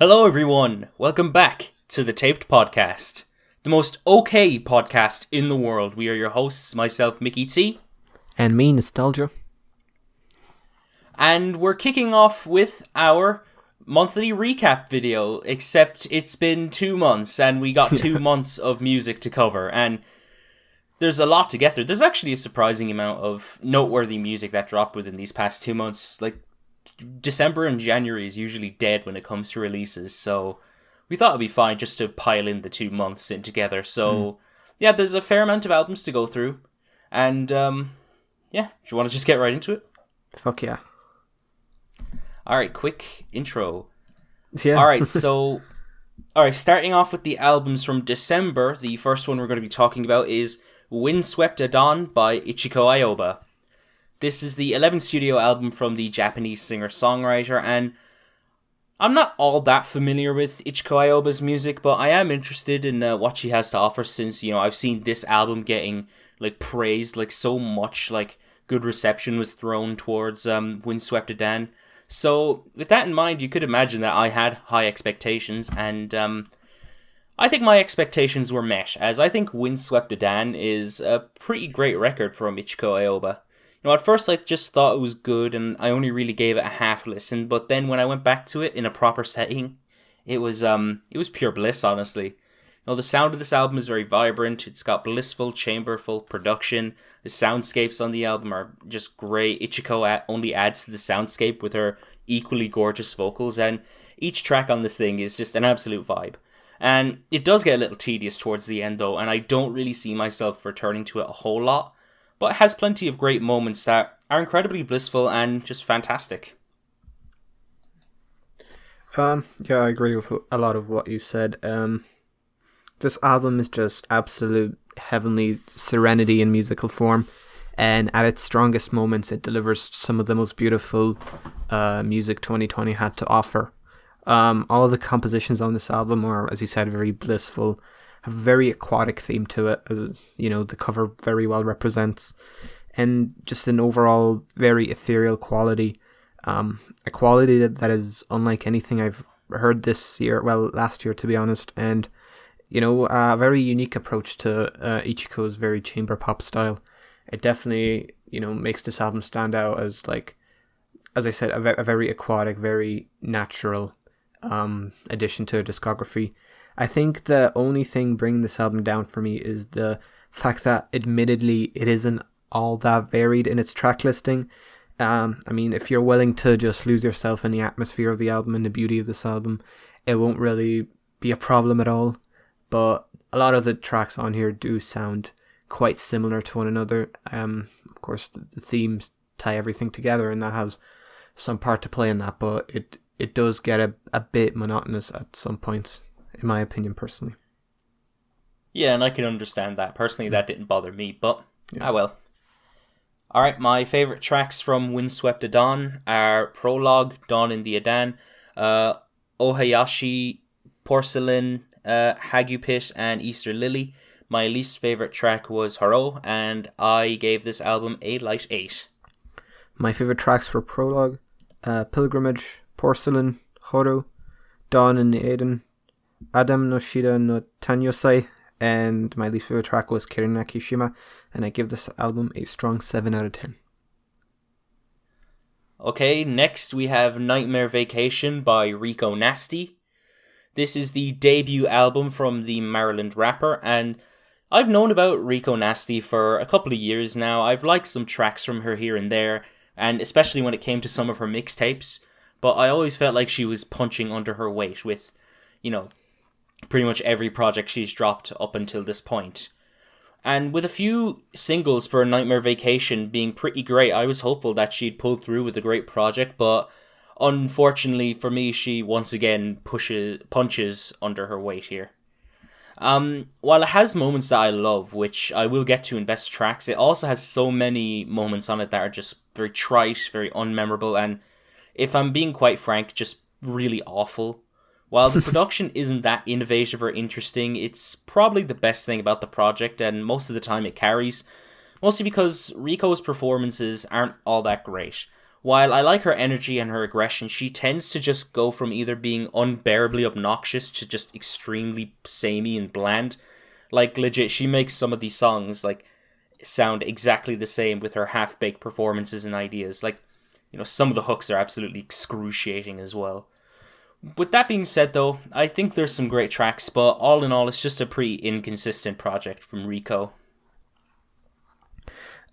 Hello everyone, welcome back to the Taped Podcast, the most okay podcast in the world. We are your hosts, myself, Mickey T. And me, Nostalgia. And we're kicking off with our monthly recap video, except it's been 2 months and we got 2 months of music to cover, and there's a lot to get through. There's actually a surprising amount of noteworthy music that dropped within these past 2 months. Like, December and January is usually dead when it comes to releases, so we thought it'd be fine just to pile in the 2 months in together. So, yeah, there's a fair amount of albums to go through, and do you want to just get right into it? Fuck yeah. Alright, quick intro. Yeah. Alright, starting off with the albums from December, the first one we're going to be talking about is Windswept Adan by Ichiko Aoba. This is the 11th studio album from the Japanese singer-songwriter, and I'm not all that familiar with Ichiko Aoba's music, but I am interested in what she has to offer since, I've seen this album getting, praised, so much, good reception was thrown towards Windswept Adan. So, with that in mind, you could imagine that I had high expectations, and I think my expectations were met, as I think Windswept Adan is a pretty great record from Ichiko Aoba. At first I just thought it was good, and I only really gave it a half listen, but then when I went back to it in a proper setting, it was pure bliss, honestly. The sound of this album is very vibrant, it's got blissful, chamberful production, the soundscapes on the album are just great. Ichiko only adds to the soundscape with her equally gorgeous vocals, and each track on this thing is just an absolute vibe. And it does get a little tedious towards the end though, and I don't really see myself returning to it a whole lot, but it has plenty of great moments that are incredibly blissful and just fantastic. Yeah, I agree with a lot of what you said. This album is just absolute heavenly serenity in musical form, and at its strongest moments it delivers some of the most beautiful music 2020 had to offer. All of the compositions on this album are, as you said, very blissful, have a very aquatic theme to it, as the cover very well represents, and just an overall very ethereal quality, a quality that is unlike anything I've heard this year, well, last year to be honest, and a very unique approach to Ichiko's very chamber pop style. It definitely makes this album stand out as as I said, a very aquatic, very natural addition to a discography. I think the only thing bringing this album down for me is the fact that admittedly it isn't all that varied in its track listing. If you're willing to just lose yourself in the atmosphere of the album and the beauty of this album, it won't really be a problem at all. But a lot of the tracks on here do sound quite similar to one another. Of course, the themes tie everything together, and that has some part to play in that, but it does get a bit monotonous at some points, in my opinion, personally. Yeah, and I can understand that. Personally, that didn't bother me, but well. Alright, my favourite tracks from Windswept Adan are Prologue, Dawn in the Adan, Ohayashi, Porcelain, Hagupit, and Easter Lily. My least favourite track was Haro, and I gave this album a light 8. My favourite tracks were Prologue, Pilgrimage, Porcelain, Horo, Dawn in the Aden, Adam no Shida no Tanyosai, and my least favourite track was Kirinaki Shima, and I give this album a strong 7 out of 10. Okay, next we have Nightmare Vacation by Rico Nasty. This is the debut album from the Maryland rapper, and I've known about Rico Nasty for a couple of years now. I've liked some tracks from her here and there, and especially when it came to some of her mixtapes, but I always felt like she was punching under her weight with, pretty much every project she's dropped up until this point. And with a few singles for Nightmare Vacation being pretty great, I was hopeful that she'd pull through with a great project, but unfortunately for me, she once again punches under her weight here. While it has moments that I love, which I will get to in best tracks, it also has so many moments on it that are just very trite, very unmemorable, and if I'm being quite frank, just really awful. While the production isn't that innovative or interesting, it's probably the best thing about the project, and most of the time it carries, mostly because Rico's performances aren't all that great. While I like her energy and her aggression, she tends to just go from either being unbearably obnoxious to just extremely samey and bland. Like, legit, she makes some of these songs, like, sound exactly the same with her half-baked performances and ideas. Like, some of the hooks are absolutely excruciating as well. With that being said, though, I think there's some great tracks, but all in all, it's just a pretty inconsistent project from Rico.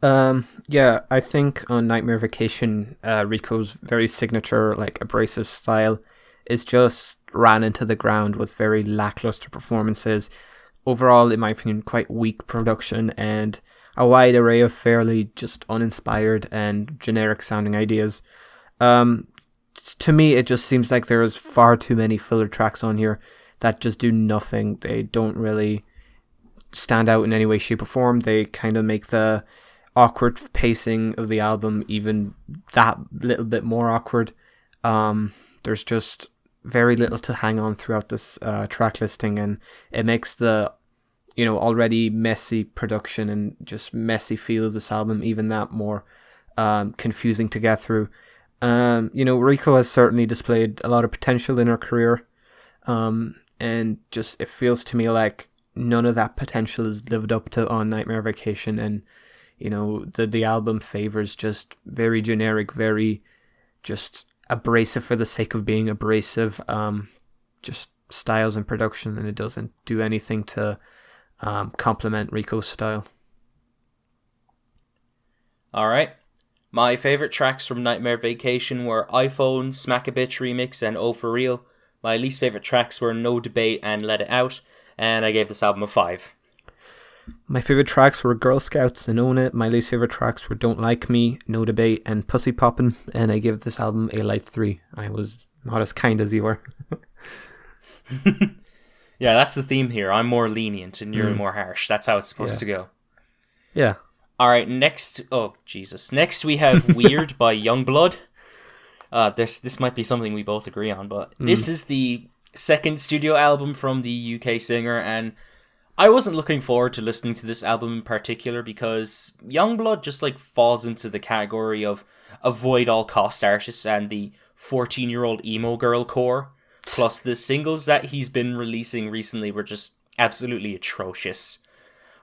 Yeah, I think on Nightmare Vacation, Rico's very signature, like, abrasive style is just ran into the ground with very lackluster performances. Overall, in my opinion, quite weak production and a wide array of fairly just uninspired and generic sounding ideas. To me, it just seems like there's far too many filler tracks on here that just do nothing. They don't really stand out in any way, shape, or form. They kind of make the awkward pacing of the album even that little bit more awkward. There's just very little to hang on throughout this track listing, and it makes the already messy production and just messy feel of this album even that more confusing to get through. Rico has certainly displayed a lot of potential in her career, and just it feels to me like none of that potential is lived up to on Nightmare Vacation, and the album favors just very generic, very just abrasive for the sake of being abrasive, just styles and production, and it doesn't do anything to complement Rico's style. Alright. My favourite tracks from Nightmare Vacation were iPhone, Smack a Bitch Remix, and Oh For Real. My least favourite tracks were No Debate and Let It Out, and I gave this album a 5. My favourite tracks were Girl Scouts and Own It. My least favourite tracks were Don't Like Me, No Debate, and Pussy Poppin', and I gave this album a light 3. I was not as kind as you were. Yeah, that's the theme here. I'm more lenient and you're more harsh. That's how it's supposed to go. Yeah. Alright, next... Oh, Jesus. Next we have Weird by YUNGBLUD. This might be something we both agree on, but this is the second studio album from the UK singer, and I wasn't looking forward to listening to this album in particular because YUNGBLUD just falls into the category of avoid all cost artists and the 14-year-old emo girl core. Plus, the singles that he's been releasing recently were just absolutely atrocious.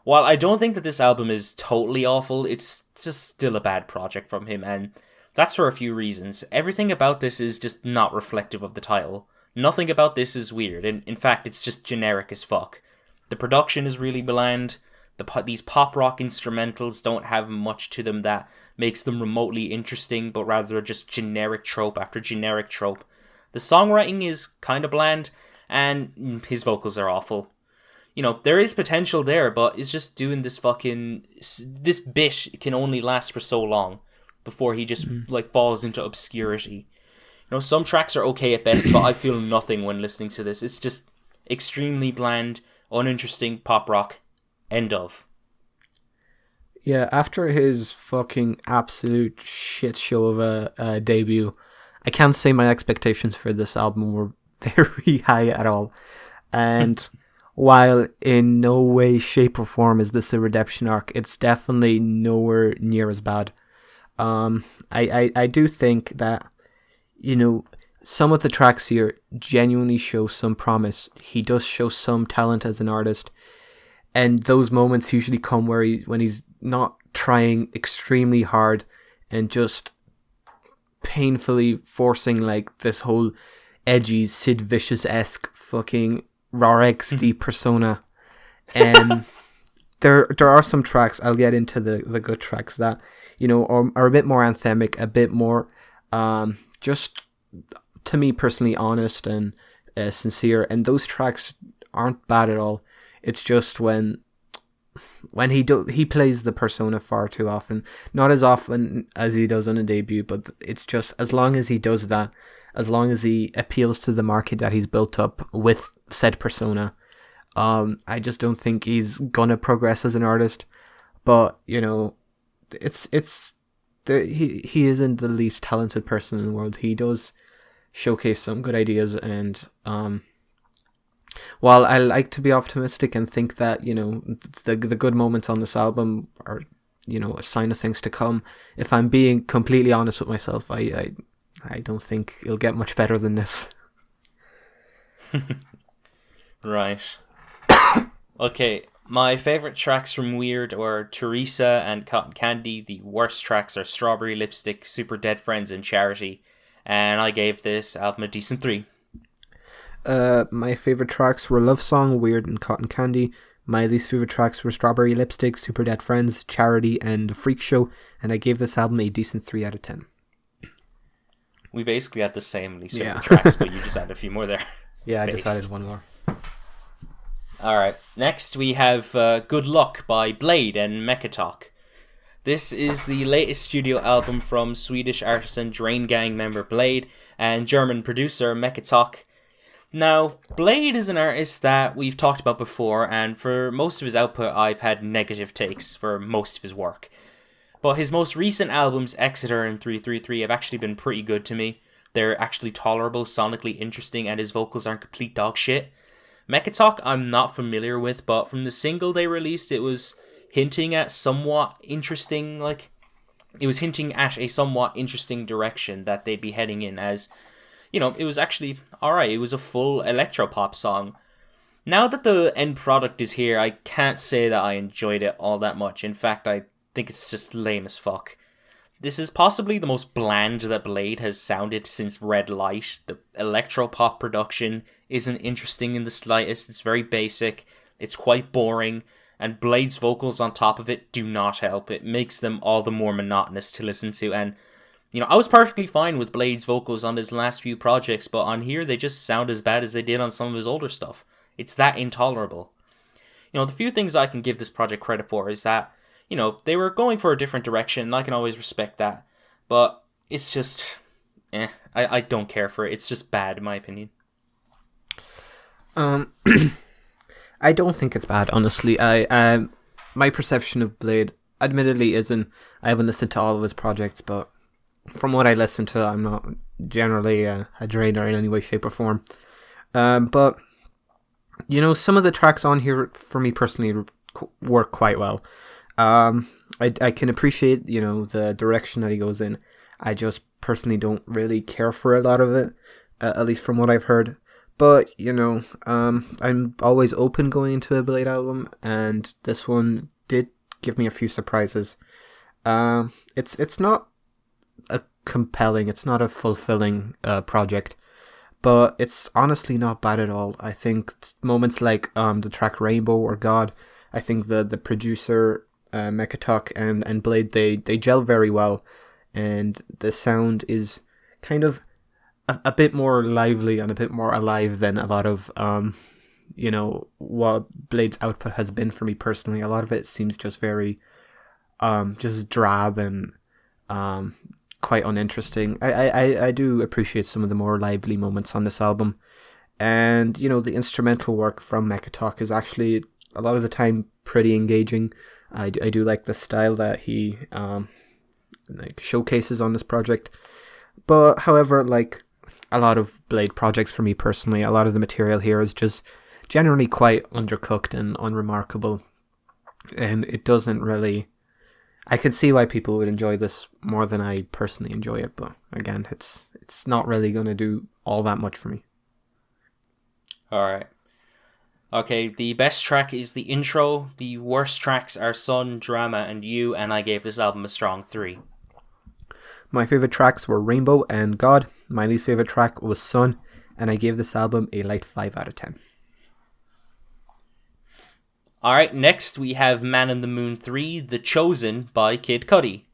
While I don't think that this album is totally awful, it's just still a bad project from him, and that's for a few reasons. Everything about this is just not reflective of the title. Nothing about this is weird, and in fact, it's just generic as fuck. The production is really bland. These pop rock instrumentals don't have much to them that makes them remotely interesting, but rather just generic trope after generic trope. The songwriting is kind of bland, and his vocals are awful. There is potential there, but it's just doing this this bit can only last for so long before he just falls into obscurity. Some tracks are okay at best, but I feel nothing when listening to this. It's just extremely bland, uninteresting pop rock. End of. Yeah, after his fucking absolute shit show of a debut, I can't say my expectations for this album were very high at all. And while in no way, shape, or form is this a redemption arc, it's definitely nowhere near as bad. I do think that, some of the tracks here genuinely show some promise. He does show some talent as an artist. And those moments usually come when he's not trying extremely hard and just painfully forcing this whole edgy Sid Vicious-esque fucking raw XD persona. And there are some tracks, I'll get into the good tracks that are a bit more anthemic, a bit more just to me personally honest and sincere, and those tracks aren't bad at all. It's just when he plays the persona far too often. Not as often as he does on a debut, but it's just as long as he does that, as long as he appeals to the market that he's built up with said persona, I just don't think he's gonna progress as an artist. But he isn't the least talented person in the world. He does showcase some good ideas, and while I like to be optimistic and think that the good moments on this album are a sign of things to come. If I'm being completely honest with myself, I don't think it'll get much better than this. Right. Okay, my favourite tracks from Weird are Teresa and Cotton Candy. The worst tracks are Strawberry Lipstick, Super Dead Friends, and Charity. And I gave this album a decent 3. My favourite tracks were Love Song, Weird, and Cotton Candy. My least favourite tracks were Strawberry Lipstick, Super Dead Friends, Charity, and The Freak Show. And I gave this album a decent 3 out of 10. We basically had the same least favourite tracks, but you just added a few more there. Yeah, I just added one more. Alright, next we have Good Luck by Bladee and Mechatok. This is the latest studio album from Swedish artist and Drain Gang member Bladee and German producer Mechatok. Now, Bladee is an artist that we've talked about before, and for most of his output I've had negative takes for most of his work. But his most recent albums, Exeter and 333, have actually been pretty good to me. They're actually tolerable, sonically interesting, and his vocals aren't complete dog shit. Mechatok I'm not familiar with, but from the single they released it was hinting at somewhat interesting, it was hinting at a somewhat interesting direction that they'd be heading in, as, it was actually alright. It was a full electropop song. Now that the end product is here, I can't say that I enjoyed it all that much. In fact, I think it's just lame as fuck. This is possibly the most bland that Bladee has sounded since Red Light. The electropop production isn't interesting in the slightest. It's very basic. It's quite boring. And Blade's vocals on top of it do not help. It makes them all the more monotonous to listen to. And, I was perfectly fine with Blade's vocals on his last few projects, but on here they just sound as bad as they did on some of his older stuff. It's that intolerable. The few things I can give this project credit for is that, they were going for a different direction, and I can always respect that. But it's just, I don't care for it. It's just bad, in my opinion. I don't think it's bad, honestly. My perception of Bladee, admittedly, I haven't listened to all of his projects, but from what I listen to, I'm not generally a drainer in any way, shape, or form. But, some of the tracks on here, for me personally, work quite well. I can appreciate, the direction that he goes in. I just personally don't really care for a lot of it, at least from what I've heard. But, I'm always open going into a Bladee album, and this one did give me a few surprises. It's not a compelling, it's not a fulfilling project, but it's honestly not bad at all. I think moments like the track Rainbow or God, I think the producer Mechatok and Bladee, they gel very well, and the sound is kind of a bit more lively and a bit more alive than a lot of what Blade's output has been for me personally. A lot of it seems just very just drab and quite uninteresting. I do appreciate some of the more lively moments on this album, and the instrumental work from Mechatok is actually a lot of the time pretty engaging. I do like the style that he showcases on this project. But however, a lot of Bladee projects for me personally, a lot of the material here is just generally quite undercooked and unremarkable, and it doesn't really, I can see why people would enjoy this more than I personally enjoy it, but again, it's not really going to do all that much for me. Alright. Okay, the best track is the intro. The worst tracks are Sun, Drama, and You, and I gave this album a strong 3. My favourite tracks were Rainbow and God. My least favourite track was Sun, and I gave this album a light 5 out of 10. Alright, next we have Man in the Moon 3, The Chosen by Kid Cudi.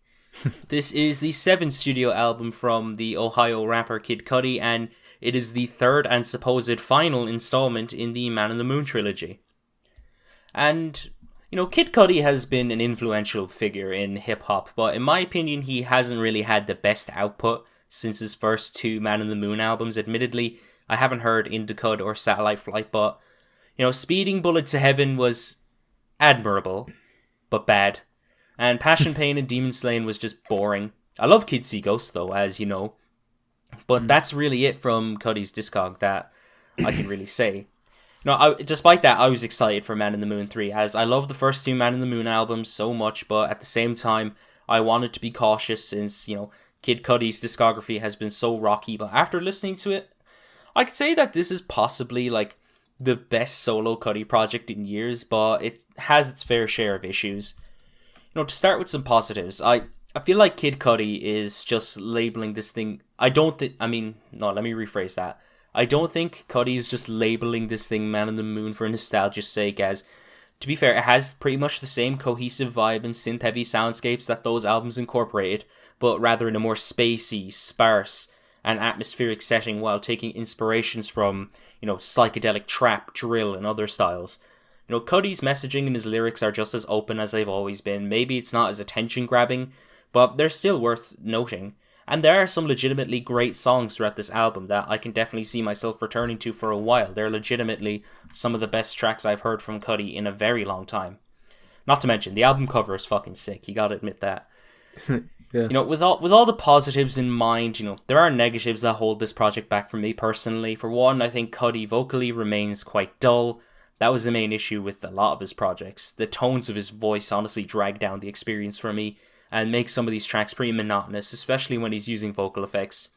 This is the 7th studio album from the Ohio rapper Kid Cudi, and it is the third and supposed final installment in the Man in the Moon trilogy. And, Kid Cudi has been an influential figure in hip-hop, but in my opinion he hasn't really had the best output since his first 2 Man in the Moon albums. Admittedly, I haven't heard Indicud or Satellite Flight, but, Speeding Bullet to Heaven was admirable, but bad. And Passion, Pain and Demon Slaying was just boring. I love Kids See Ghosts though, as you know. But that's really it from Cudi's discog that I can really say. Despite that, I was excited for Man in the Moon 3, as I love the first two Man in the Moon albums so much, but at the same time, I wanted to be cautious since, Kid Cudi's discography has been so rocky, but after listening to it, I could say that this is possibly, like, the best solo Cudi project in years, but it has its fair share of issues. To start with some positives, I feel like Kid Cudi is just labeling this thing. Let me rephrase that. I don't think Cudi is just labeling this thing Man on the Moon for nostalgia's sake, as, to be fair, it has pretty much the same cohesive vibe and synth-heavy soundscapes that those albums incorporated, but rather in a more spacey, sparse, and atmospheric setting while taking inspirations from, psychedelic trap, drill, and other styles. Cudi's messaging and his lyrics are just as open as they've always been. Maybe it's not as attention-grabbing, but they're still worth noting. And there are some legitimately great songs throughout this album that I can definitely see myself returning to for a while. They're legitimately some of the best tracks I've heard from Cudi in a very long time. Not to mention, the album cover is fucking sick, you gotta admit that. Yeah. With all the positives in mind, there are negatives that hold this project back for me personally. For one, I think Cudi vocally remains quite dull. That was the main issue with a lot of his projects. The tones of his voice honestly drag down the experience for me and make some of these tracks pretty monotonous, especially when he's using vocal effects.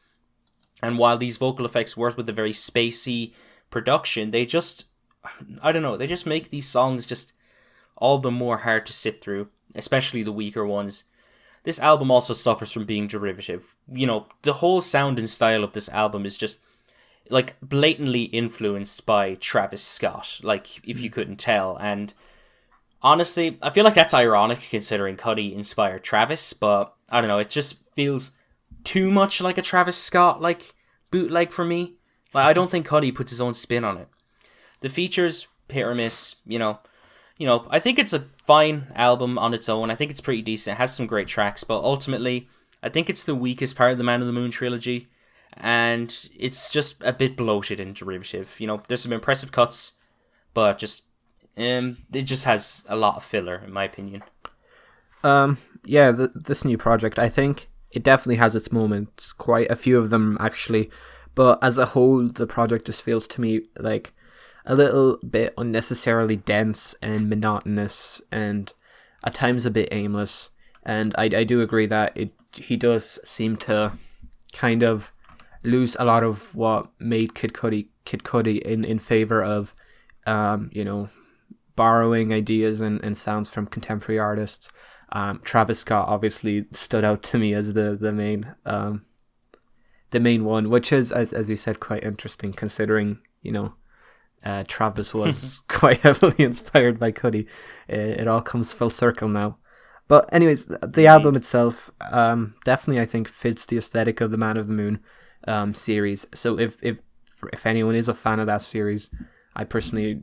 And while these vocal effects work with a very spacey production, they just make these songs just all the more hard to sit through, especially the weaker ones. This album also suffers from being derivative. The whole sound and style of this album is just, like, blatantly influenced by Travis Scott, like, if you couldn't tell. And honestly, I feel like that's ironic considering Cudi inspired Travis, but I don't know, it just feels too much like a Travis Scott, like, bootleg for me. Like, I don't think Cudi puts his own spin on it. The features, hit or miss, I think it's a fine album on its own. I think it's pretty decent. It has some great tracks, but ultimately, I think it's the weakest part of the Man on the Moon trilogy, and it's just a bit bloated and derivative. There's some impressive cuts, but it just has a lot of filler, in my opinion. This new project, I think it definitely has its moments, quite a few of them actually, but as a whole, the project just feels to me like a little bit unnecessarily dense and monotonous, and at times a bit aimless. And I do agree that he does seem to kind of lose a lot of what made Kid Cudi in favor of, borrowing ideas and sounds from contemporary artists. Travis Scott obviously stood out to me as the main one, which is, as you said, quite interesting considering, Travis was quite heavily inspired by Cudi. It all comes full circle now. But anyways, the album itself definitely, I think, fits the aesthetic of the Man of the Moon series. So if anyone is a fan of that series, I personally,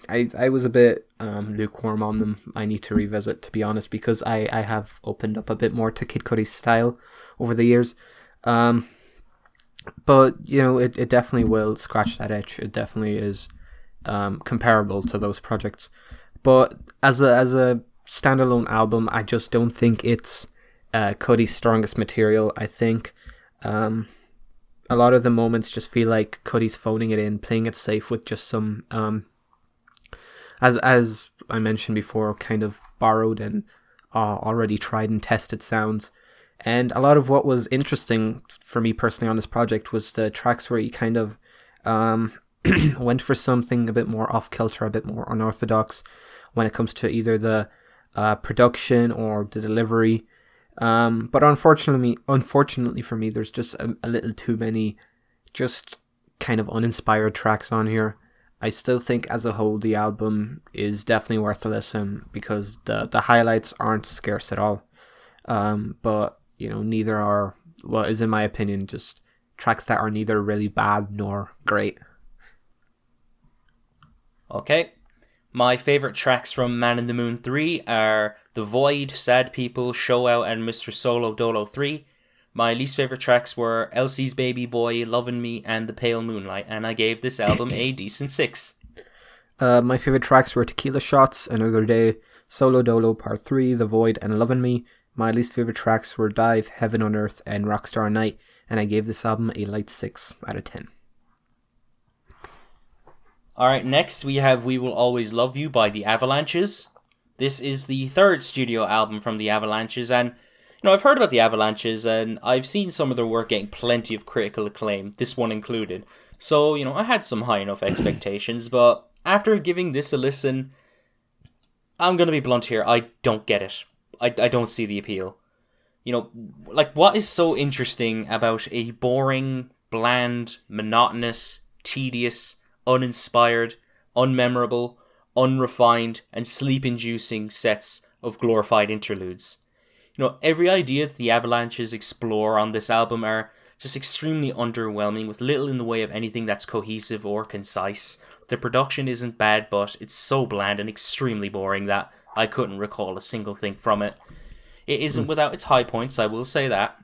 I was a bit lukewarm on them. I need to revisit, to be honest, because I have opened up a bit more to Kid Cudi's style over the years. But, it definitely will scratch that itch. It definitely is comparable to those projects. But as a standalone album, I just don't think it's Cudi's strongest material. I think a lot of the moments just feel like Cudi's phoning it in, playing it safe with just some, as I mentioned before, kind of borrowed and already tried and tested sounds. And a lot of what was interesting for me personally on this project was the tracks where he kind of went for something a bit more off-kilter, a bit more unorthodox when it comes to either the production or the delivery. But unfortunately for me, there's just a little too many just kind of uninspired tracks on here. I still think as a whole the album is definitely worth a listen because the highlights aren't scarce at all. But neither are what is, in my opinion, just tracks that are neither really bad nor great. Okay. My favourite tracks from Man in the Moon 3 are The Void, Sad People, Show Out, and Mr. Solo Dolo 3. My least favourite tracks were Elsie's Baby Boy, Lovin' Me, and The Pale Moonlight, and I gave this album a decent 6. My favourite tracks were Tequila Shots, Another Day, Solo Dolo Part 3, The Void, and Lovin' Me. My least favourite tracks were Dive, Heaven on Earth, and Rockstar Night, and I gave this album a light 6 out of 10. Alright, next we have We Will Always Love You by the Avalanches. This is the third studio album from the Avalanches, and I've heard about the Avalanches, and I've seen some of their work getting plenty of critical acclaim, this one included. So, I had some high enough expectations, but after giving this a listen, I'm going to be blunt here, I don't get it. I don't see the appeal. What is so interesting about a boring, bland, monotonous, tedious, uninspired, unmemorable, unrefined, and sleep-inducing sets of glorified interludes? Every idea that the Avalanches explore on this album are just extremely underwhelming, with little in the way of anything that's cohesive or concise. The production isn't bad, but it's so bland and extremely boring that I couldn't recall a single thing from it. It isn't without its high points, I will say that.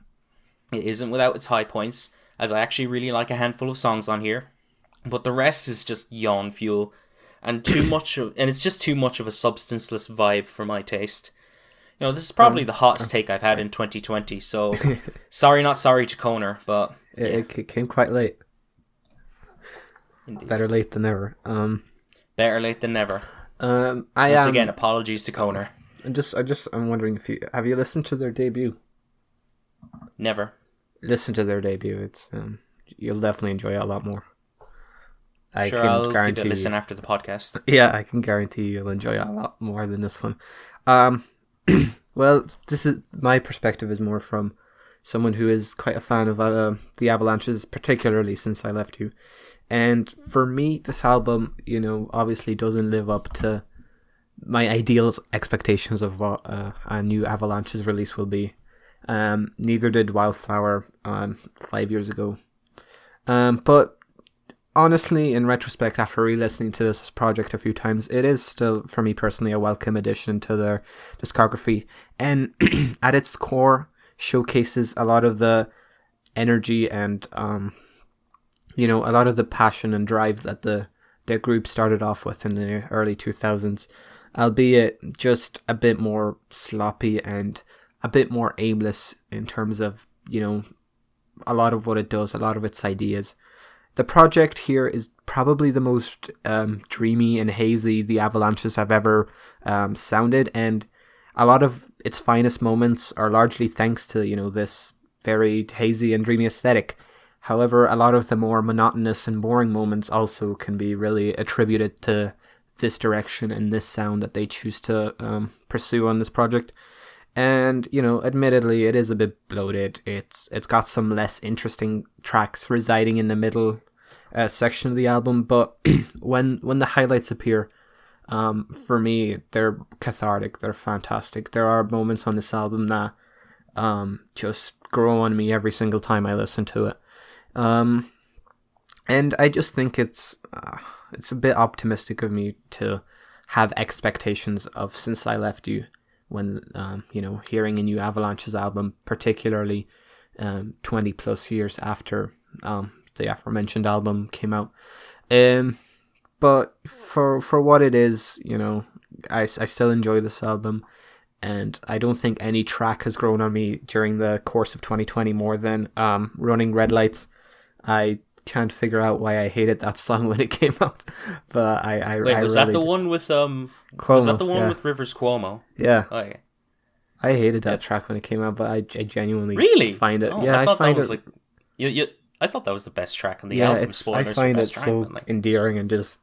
It isn't without its high points, as I actually really like a handful of songs on here. But the rest is just yawn fuel, and it's just too much of a substanceless vibe for my taste. This is probably the hottest take I've had in 2020, so sorry not sorry to Koner, but... Yeah. It came quite late. Indeed. Better late than never. Better late than never. Once again, apologies to Koner. I'm wondering have you listened to their debut? Never. Listen to their debut. It's you'll definitely enjoy it a lot more. I'll give it a listen after the podcast. Yeah, I can guarantee you'll enjoy it a lot more than this one. Well, this is my perspective is more from someone who is quite a fan of the Avalanches, particularly Since I Left You. And for me, this album, obviously doesn't live up to my ideal expectations of what a new Avalanches release will be. Neither did Wildflower 5 years ago. But honestly, in retrospect, after re-listening to this project a few times, it is still, for me personally, a welcome addition to their discography. And at its core, showcases a lot of the energy and, a lot of the passion and drive that the group started off with in the early 2000s. Albeit just a bit more sloppy and a bit more aimless in terms of, a lot of what it does, a lot of its ideas. The project here is probably the most dreamy and hazy the Avalanches have ever sounded, and a lot of its finest moments are largely thanks to, this very hazy and dreamy aesthetic. However, a lot of the more monotonous and boring moments also can be really attributed to this direction and this sound that they choose to pursue on this project. And, admittedly, it is a bit bloated. It's got some less interesting tracks residing in the middle section of the album, but when the highlights appear, for me, they're cathartic, they're fantastic. There are moments on this album that just grow on me every single time I listen to it. And I just think it's a bit optimistic of me to have expectations of Since I Left You when, hearing a new Avalanches album, particularly 20 plus years after the aforementioned album came out. But for what it is, I still enjoy this album, and I don't think any track has grown on me during the course of 2020 more than Running Red Lights. I can't figure out why I hated that song when it came out, but I wait, was really that the one with Cuomo, was that the one with Rivers Cuomo? Yeah. Oh, yeah. I hated that track when it came out, but I genuinely really find it. Oh, yeah, I find that was it. I thought that was the best track on the album. I find it so endearing and just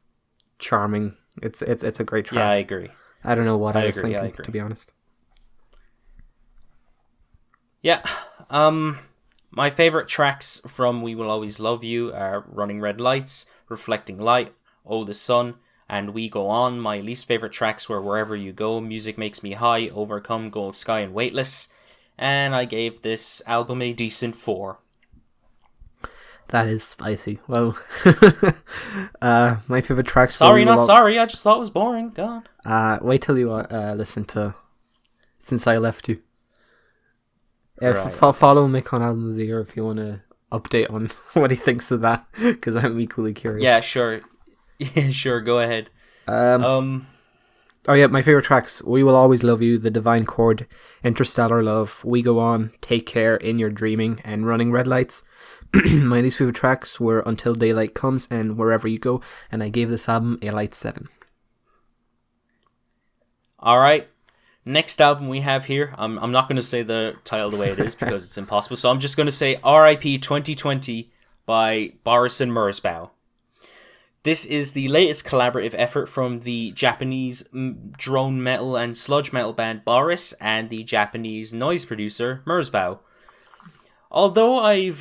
charming. It's a great track. Yeah, I agree. I don't know what I was thinking, to be honest. Yeah. My favorite tracks from We Will Always Love You are Running Red Lights, Reflecting Light, Oh the Sun, and We Go On. My least favorite tracks were Wherever You Go, Music Makes Me High, Overcome, Gold Sky, and Weightless. And I gave this album a decent 4. That is spicy. Well, my favorite tracks. Sorry, not sorry. I just thought it was boring. God. Wait till you listen to Since I Left You. Follow Mick on Album of the Year if you want to update on what he thinks of that, because I'm equally curious. Yeah, sure. Yeah, sure. Go ahead. Oh yeah, my favorite tracks: We Will Always Love You, The Divine Chord, Interstellar Love, We Go On, Take Care, In Your Dreaming, and Running Red Lights. My least favorite tracks were Until Daylight Comes and Wherever You Go, and I gave this album a light 7. Alright, next album we have here, I'm not going to say the title the way it is because it's impossible, so I'm just going to say R.A.P. 2020 by Boris Merzbow. This is the latest collaborative effort from the Japanese drone metal and sludge metal band Boris and the Japanese noise producer Merzbow. Although I've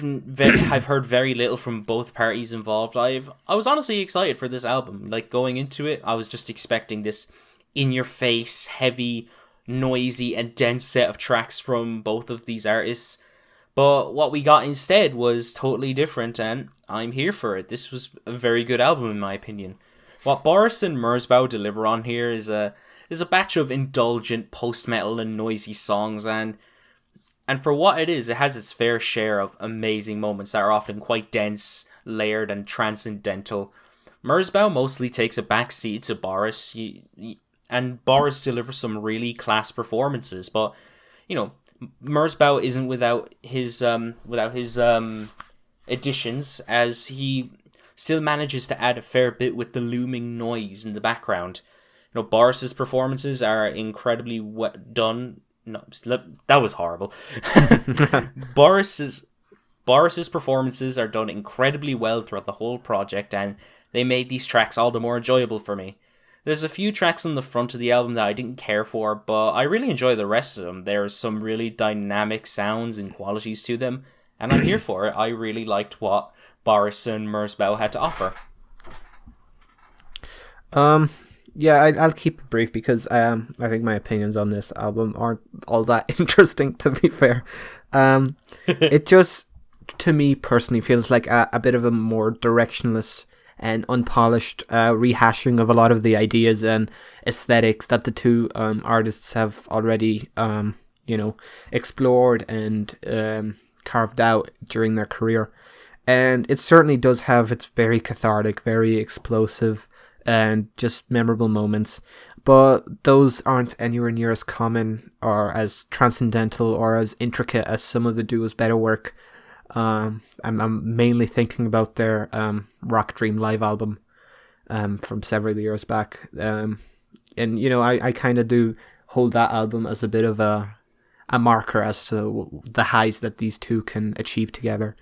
heard very little from both parties involved, I was honestly excited for this album. Like, going into it, I was just expecting this in-your-face, heavy, noisy, and dense set of tracks from both of these artists. But what we got instead was totally different, and I'm here for it. This was a very good album, in my opinion. What Boris and Merzbow deliver on here is a batch of indulgent post-metal and noisy songs, and for what it is, it has its fair share of amazing moments that are often quite dense, layered, and transcendental. Merzbow mostly takes a back seat to Boris, and Boris delivers some really class performances, but, you know, Merzbow isn't without his additions, as he still manages to add a fair bit with the looming noise in the background. You know, Boris's performances are incredibly done. No, that was horrible. Boris's performances are done incredibly well throughout the whole project, and they made these tracks all the more enjoyable for me. There's a few tracks on the front of the album that I didn't care for, but I really enjoy the rest of them. There's some really dynamic sounds and qualities to them, and I'm here for it. I really liked what Boris and Merzbow had to offer. Yeah, I'll keep it brief because I think my opinions on this album aren't all that interesting, to be fair. It just, to me personally, feels like a bit of a more directionless and unpolished rehashing of a lot of the ideas and aesthetics that the two artists have already, explored and carved out during their career. And it certainly does have its very cathartic, very explosive, and just memorable moments, but those aren't anywhere near as common or as transcendental or as intricate as some of the duo's better work. I'm mainly thinking about their Rock Dream live album from several years back, and I kind of do hold that album as a bit of a marker as to the highs that these two can achieve together.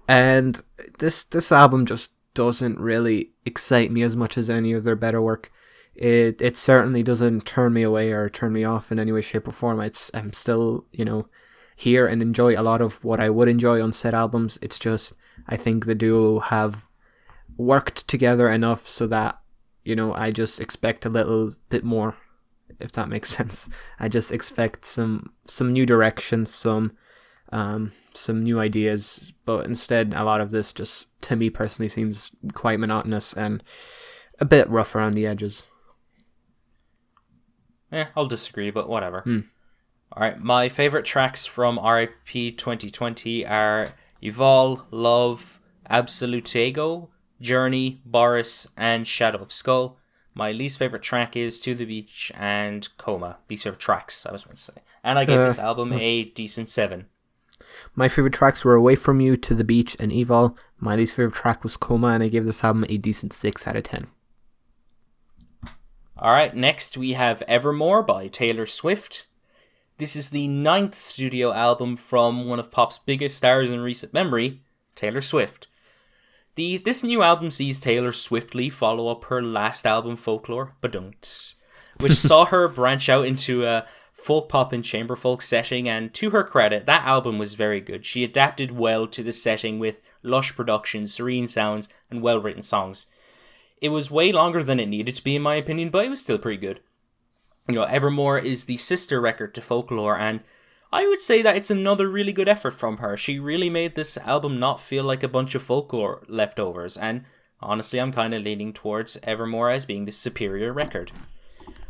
And this album just doesn't really excite me as much as any of their better work. It certainly doesn't turn me away or turn me off in any way, shape, or form. I'm still, here and enjoy a lot of what I would enjoy on said albums. It's just, I think the duo have worked together enough so that, I just expect a little bit more, if that makes sense. I just expect some new directions, some new ideas, but instead a lot of this just, to me personally, seems quite monotonous and a bit rough around the edges. I'll disagree, but whatever. Alright, my favourite tracks from R.A.P. 2020 are Evol, Love, Absolute Ego, Journey, Boris, and Shadow of Skull. My least favourite track is To the Beach and Coma. Least favourite tracks, I was going to say. And I gave this album a decent 7. My favourite tracks were Away From You, To the Beach, and Evol. My least favourite track was Coma, and I gave this album a decent 6 out of 10. Alright, next we have Evermore by Taylor Swift. This is the 9th studio album from one of pop's biggest stars in recent memory, Taylor Swift. This new album sees Taylor swiftly follow up her last album, Folklore, Badunkt, which saw her branch out into a folk pop and chamber folk setting, and to her credit, that album was very good. She adapted well to the setting with lush production, serene sounds, and well-written songs. It was way longer than it needed to be, in my opinion, but it was still pretty good. Evermore is the sister record to Folklore, and I would say that it's another really good effort from her. She really made this album not feel like a bunch of Folklore leftovers, and honestly, I'm kind of leaning towards Evermore as being the superior record.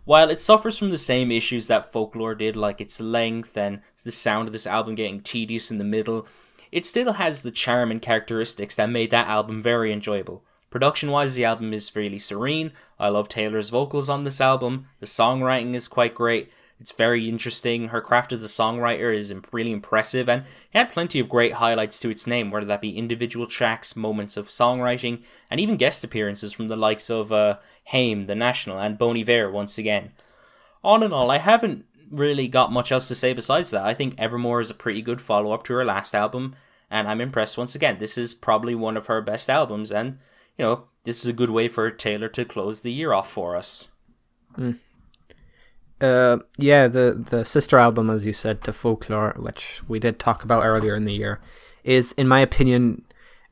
While it suffers from the same issues that Folklore did, like its length and the sound of this album getting tedious in the middle, it still has the charm and characteristics that made that album very enjoyable. Production-wise, the album is fairly serene. I love Taylor's vocals on this album. The songwriting is quite great. It's very interesting. Her craft as a songwriter is really impressive, and it had plenty of great highlights to its name, whether that be individual tracks, moments of songwriting, and even guest appearances from the likes of Haim, The National, and Bon Iver once again. All in all, I haven't really got much else to say besides that. I think Evermore is a pretty good follow-up to her last album, and I'm impressed once again. This is probably one of her best albums, and, this is a good way for Taylor to close the year off for us. The sister album, as you said, to Folklore, which we did talk about earlier in the year, is, in my opinion,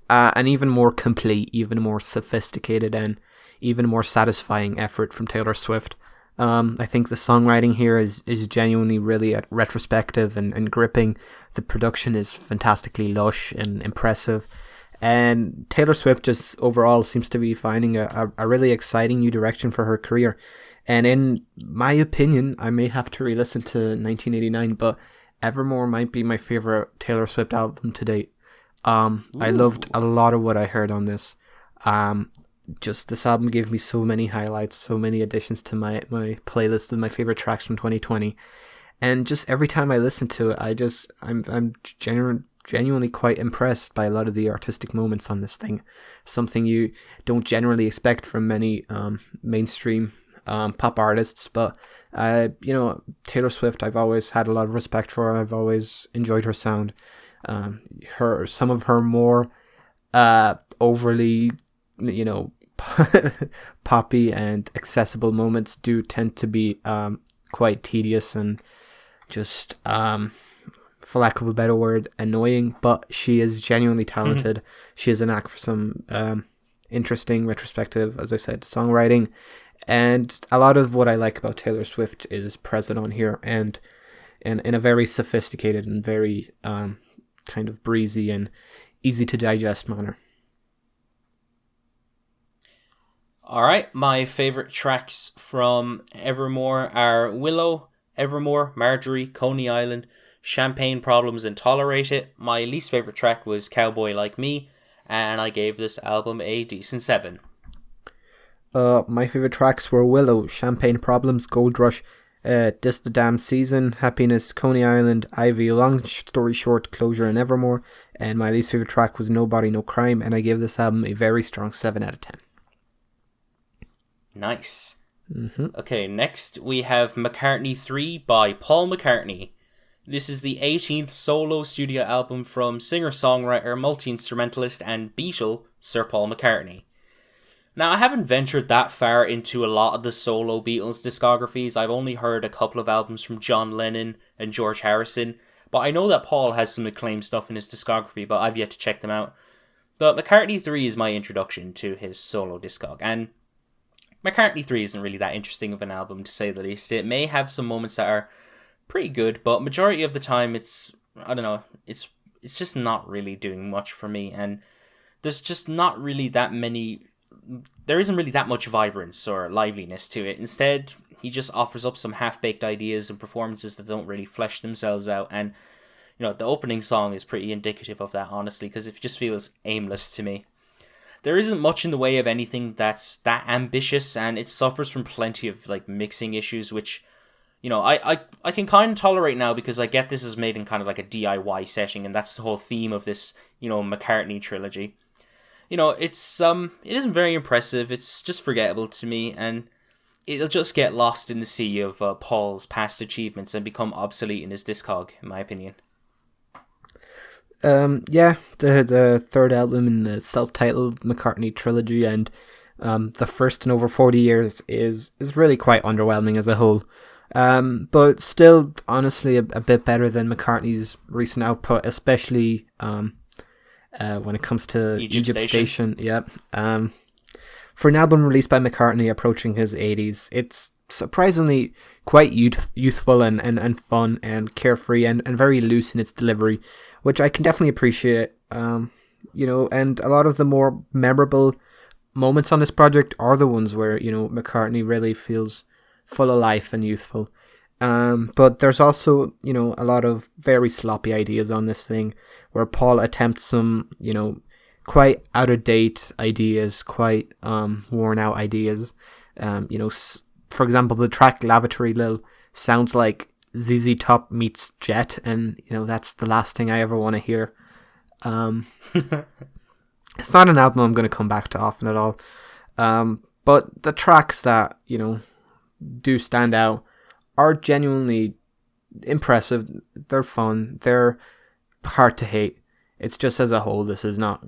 an even more complete, even more sophisticated, and even more satisfying effort from Taylor Swift. I think the songwriting here is genuinely really retrospective and gripping. The production is fantastically lush and impressive. And Taylor Swift just overall seems to be finding a really exciting new direction for her career. And in my opinion, I may have to re-listen to 1989, but Evermore might be my favorite Taylor Swift album to date. I loved a lot of what I heard on this. Just this album gave me so many highlights, so many additions to my playlist of my favorite tracks from 2020. And just every time I listen to it, I'm genuinely quite impressed by a lot of the artistic moments on this thing. Something you don't generally expect from many mainstream pop artists, but Taylor Swift, I've always had a lot of respect for her. I've always enjoyed her sound. Some of her more overly poppy and accessible moments do tend to be quite tedious and just for lack of a better word, annoying, but she is genuinely talented. She has a knack for some interesting retrospective, as I said, songwriting. And a lot of what I like about Taylor Swift is present on here, and in a very sophisticated and very kind of breezy and easy to digest manner. Alright, my favourite tracks from Evermore are Willow, Evermore, Marjorie, Coney Island, Champagne Problems, and Tolerate It. My least favourite track was Cowboy Like Me, and I gave this album a decent 7. My favorite tracks were Willow, Champagne Problems, Gold Rush, This the Damn Season, Happiness, Coney Island, Ivy, Long Story Short, Closure, and Evermore. And my least favorite track was Nobody No Crime, and I gave this album a very strong 7 out of 10. Nice. Okay, next we have McCartney 3 by Paul McCartney. This is the 18th solo studio album from singer-songwriter, multi-instrumentalist, and Beatle, Sir Paul McCartney. Now, I haven't ventured that far into a lot of the solo Beatles discographies. I've only heard a couple of albums from John Lennon and George Harrison, but I know that Paul has some acclaimed stuff in his discography, but I've yet to check them out. But McCartney 3 is my introduction to his solo discog, and McCartney 3 isn't really that interesting of an album, to say the least. It may have some moments that are pretty good, but majority of the time it's just not really doing much for me, and there's just not really there isn't really that much vibrance or liveliness to it. Instead, he just offers up some half-baked ideas and performances that don't really flesh themselves out, and the opening song is pretty indicative of that, honestly, because it just feels aimless to me. There isn't much in the way of anything that's that ambitious, and it suffers from plenty of mixing issues, which I can kind of tolerate now, because I get this is made in kind of like a DIY setting, and that's the whole theme of this McCartney trilogy. It isn't very impressive. It's just forgettable to me, and it'll just get lost in the sea of Paul's past achievements and become obsolete in his discog, in my opinion. The third album in the self-titled McCartney trilogy, and the first in over 40 years is really quite underwhelming as a whole. But still, honestly, a bit better than McCartney's recent output, especially when it comes to Egypt Station. Yep. For an album released by McCartney approaching his 80s, it's surprisingly quite youthful and fun and carefree and very loose in its delivery, which I can definitely appreciate. And a lot of the more memorable moments on this project are the ones where, McCartney really feels full of life and youthful. But there's also, a lot of very sloppy ideas on this thing, where Paul attempts some, quite out of date ideas, quite worn out ideas. For example, the track Lavatory Lil sounds like ZZ Top meets Jet, and that's the last thing I ever want to hear. It's not an album I'm going to come back to often at all. But the tracks that do stand out are genuinely impressive. They're fun. They're hard to hate. It's just as a whole, this is not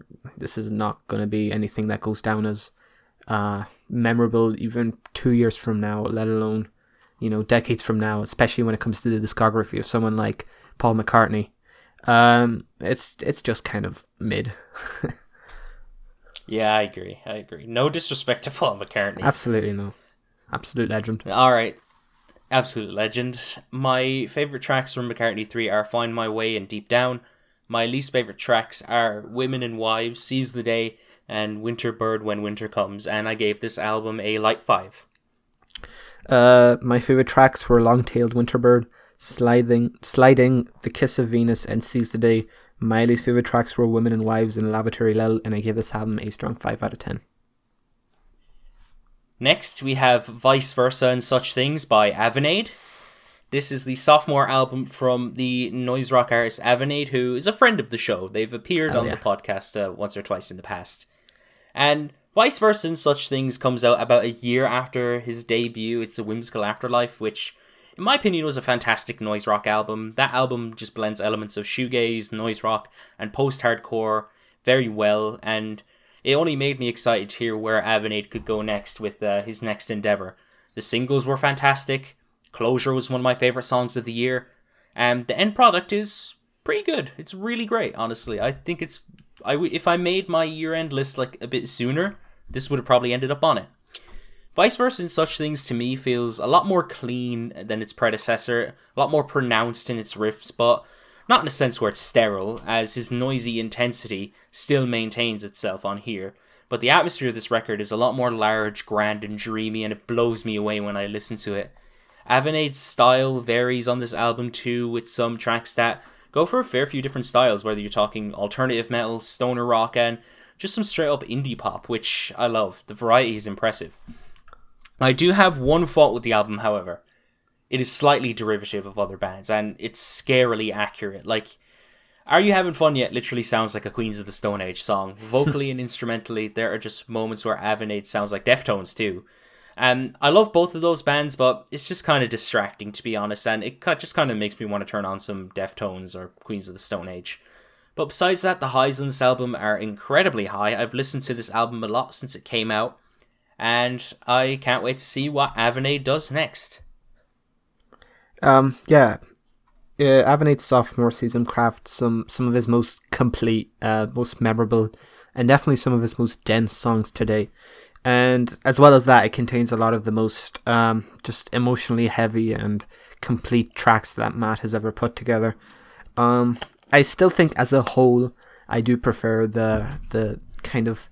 going to be anything that goes down as memorable even 2 years from now, let alone decades from now, especially when it comes to the discography of someone like Paul McCartney. It's just kind of mid. Yeah, I agree. No disrespect to Paul McCartney. Absolutely no. Absolute legend. All right. Absolute legend. My favourite tracks from McCartney 3 are Find My Way and Deep Down. My least favourite tracks are Women and Wives, Seize the Day, and Winter Bird When Winter Comes, and I gave this album a light 5. My favourite tracks were Long-Tailed Winterbird, Sliding, The Kiss of Venus, and Seize the Day. My least favourite tracks were Women and Wives and Lavatory Lil, and I gave this album a strong 5 out of 10. Next, we have Vice Versa and Such Things by Avenade. This is the sophomore album from the noise rock artist Avenade, who is a friend of the show. They've appeared on the podcast once or twice in the past. And Vice Versa and Such Things comes out about a year after his debut. It's a Whimsical Afterlife, which, in my opinion, was a fantastic noise rock album. That album just blends elements of shoegaze, noise rock, and post-hardcore very well, and it only made me excited to hear where Avenade could go next with his next endeavour. The singles were fantastic. Closure was one of my favourite songs of the year. And the end product is pretty good. It's really great, honestly. I think if I made my year-end list like a bit sooner, this would have probably ended up on it. Vice Versa and Such Things to me feels a lot more clean than its predecessor, a lot more pronounced in its riffs, but not in a sense where it's sterile, as his noisy intensity still maintains itself on here. But the atmosphere of this record is a lot more large, grand, and dreamy, and it blows me away when I listen to it. Avenade's style varies on this album too, with some tracks that go for a fair few different styles, whether you're talking alternative metal, stoner rock, and just some straight up indie pop, which I love. The variety is impressive. I do have one fault with the album, however. It is slightly derivative of other bands, and it's scarily accurate. Like, Are You Having Fun Yet literally sounds like a Queens of the Stone Age song. Vocally and instrumentally, there are just moments where Avenade sounds like Deftones too. And I love both of those bands, but it's just kind of distracting, to be honest, and it just kind of makes me want to turn on some Deftones or Queens of the Stone Age. But besides that, the highs on this album are incredibly high. I've listened to this album a lot since it came out, and I can't wait to see what Avenade does next. Avenade's sophomore season crafts some of his most complete, most memorable, and definitely some of his most dense songs today. And as well as that, it contains a lot of the most just emotionally heavy and complete tracks that Matt has ever put together. I still think as a whole, I do prefer the kind of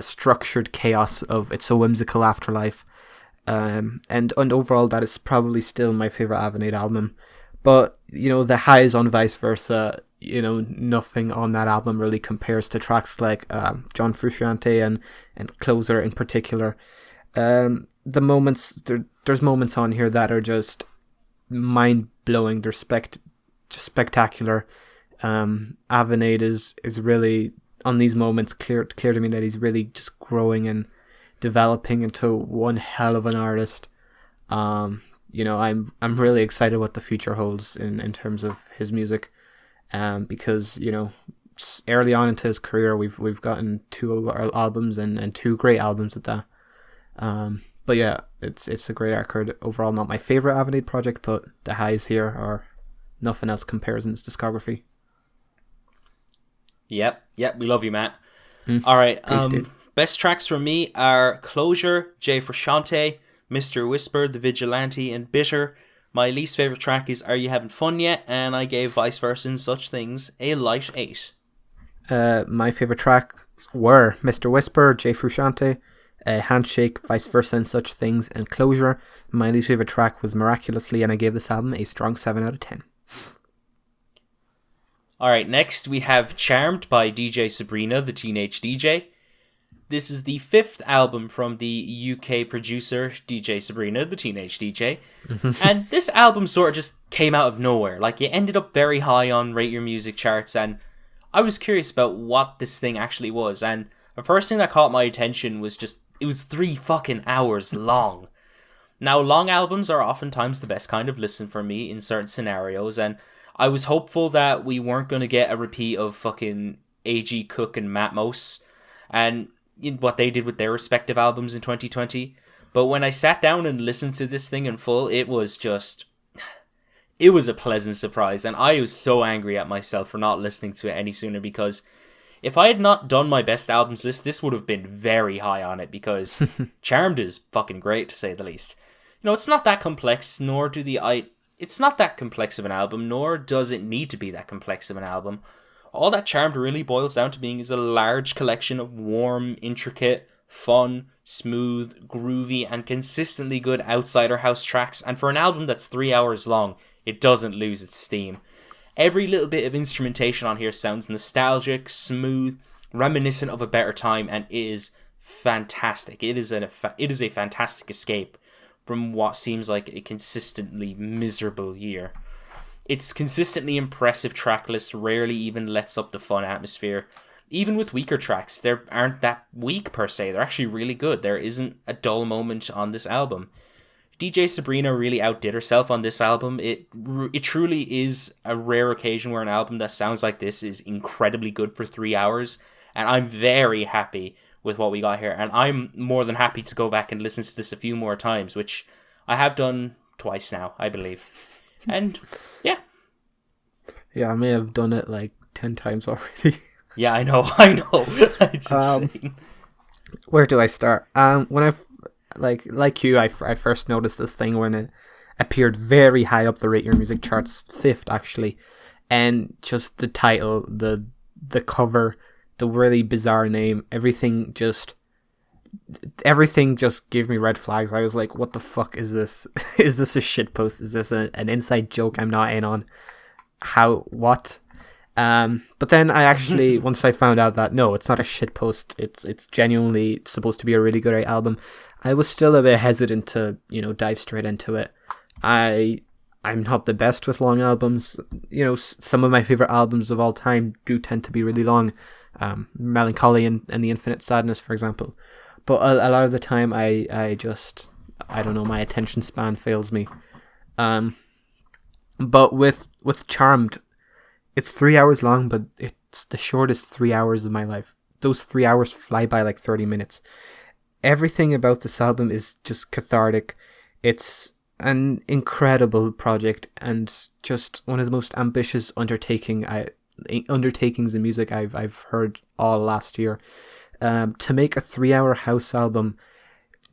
structured chaos of It's a Whimsical Afterlife. And overall, that is probably still my favorite Avenade album. But, the highs on Vice Versa, nothing on that album really compares to tracks like John Frusciante and Closer in particular. The moments, there's moments on here that are just mind-blowing. They're just spectacular. Avenade is really, on these moments, clear to me that he's really just growing and developing into one hell of an artist. I'm really excited what the future holds in terms of his music, because early on into his career we've gotten 2 albums and 2 great albums at that. But yeah, it's a great record overall. Not my favorite Avenade project, but the highs here are nothing else compares in his discography. Yep, we love you, Matt. All right, best tracks for me are Closure, Jay Frusciante, Mr. Whisper, The Vigilante, and Bitter. My least favourite track is Are You Having Fun Yet? And I gave Vice Versa and Such Things a light 8. My favourite tracks were Mr. Whisper, Jay Frusciante, Handshake, Vice Versa and Such Things, and Closure. My least favourite track was Miraculously, and I gave this album a strong 7 out of 10. Alright, next we have Charmed by DJ Sabrina, the Teenage DJ. This is the 5th album from the UK producer DJ Sabrina, the teenage DJ. And this album sort of just came out of nowhere. Like, it ended up very high on Rate Your Music charts, and I was curious about what this thing actually was. And the first thing that caught my attention was just, it was 3 fucking hours long. Now, long albums are oftentimes the best kind of listen for me in certain scenarios, and I was hopeful that we weren't going to get a repeat of fucking A.G. Cook and Matmos, and what they did with their respective albums in 2020. But when I sat down and listened to this thing in full, it was a pleasant surprise. And I was so angry at myself for not listening to it any sooner, because if I had not done my best albums list, this would have been very high on it, because Charmed is fucking great, to say the least. It's not that complex, it's not that complex of an album, nor does it need to be that complex of an album. All that Charmed really boils down to being is a large collection of warm, intricate, fun, smooth, groovy, and consistently good outsider house tracks, and for an album that's 3 hours long, it doesn't lose its steam. Every little bit of instrumentation on here sounds nostalgic, smooth, reminiscent of a better time, and it is fantastic. It is a fantastic escape from what seems like a consistently miserable year. Its consistently impressive track list rarely even lets up the fun atmosphere. Even with weaker tracks, they aren't that weak per se. They're actually really good. There isn't a dull moment on this album. DJ Sabrina really outdid herself on this album. It truly is a rare occasion where an album that sounds like this is incredibly good for 3 hours. And I'm very happy with what we got here. And I'm more than happy to go back and listen to this a few more times, which I have done twice now, I believe. And yeah. Yeah, I may have done it like 10 times already. Yeah, I know. It's insane. Where do I start? When I like you, I first noticed this thing when it appeared very high up the Rate Your Music charts, 5th actually, and just the title, the cover, the really bizarre name, everything just gave me red flags. I was like, what the fuck is this? Is this a shitpost? Is this an inside joke I'm not in on? What? But then I actually, once I found out that no, it's not a shitpost, it's genuinely supposed to be a really good album, I was still a bit hesitant to, dive straight into it. I'm not the best with long albums. Some of my favorite albums of all time do tend to be really long. Melancholy and The Infinite Sadness, for example. But a lot of the time, I don't know, my attention span fails me. But with Charmed, it's 3 hours long, but it's the shortest 3 hours of my life. Those 3 hours fly by like 30 minutes. Everything about this album is just cathartic. It's an incredible project and just one of the most ambitious undertakings in music I've heard all last year. To make a 3 hour house album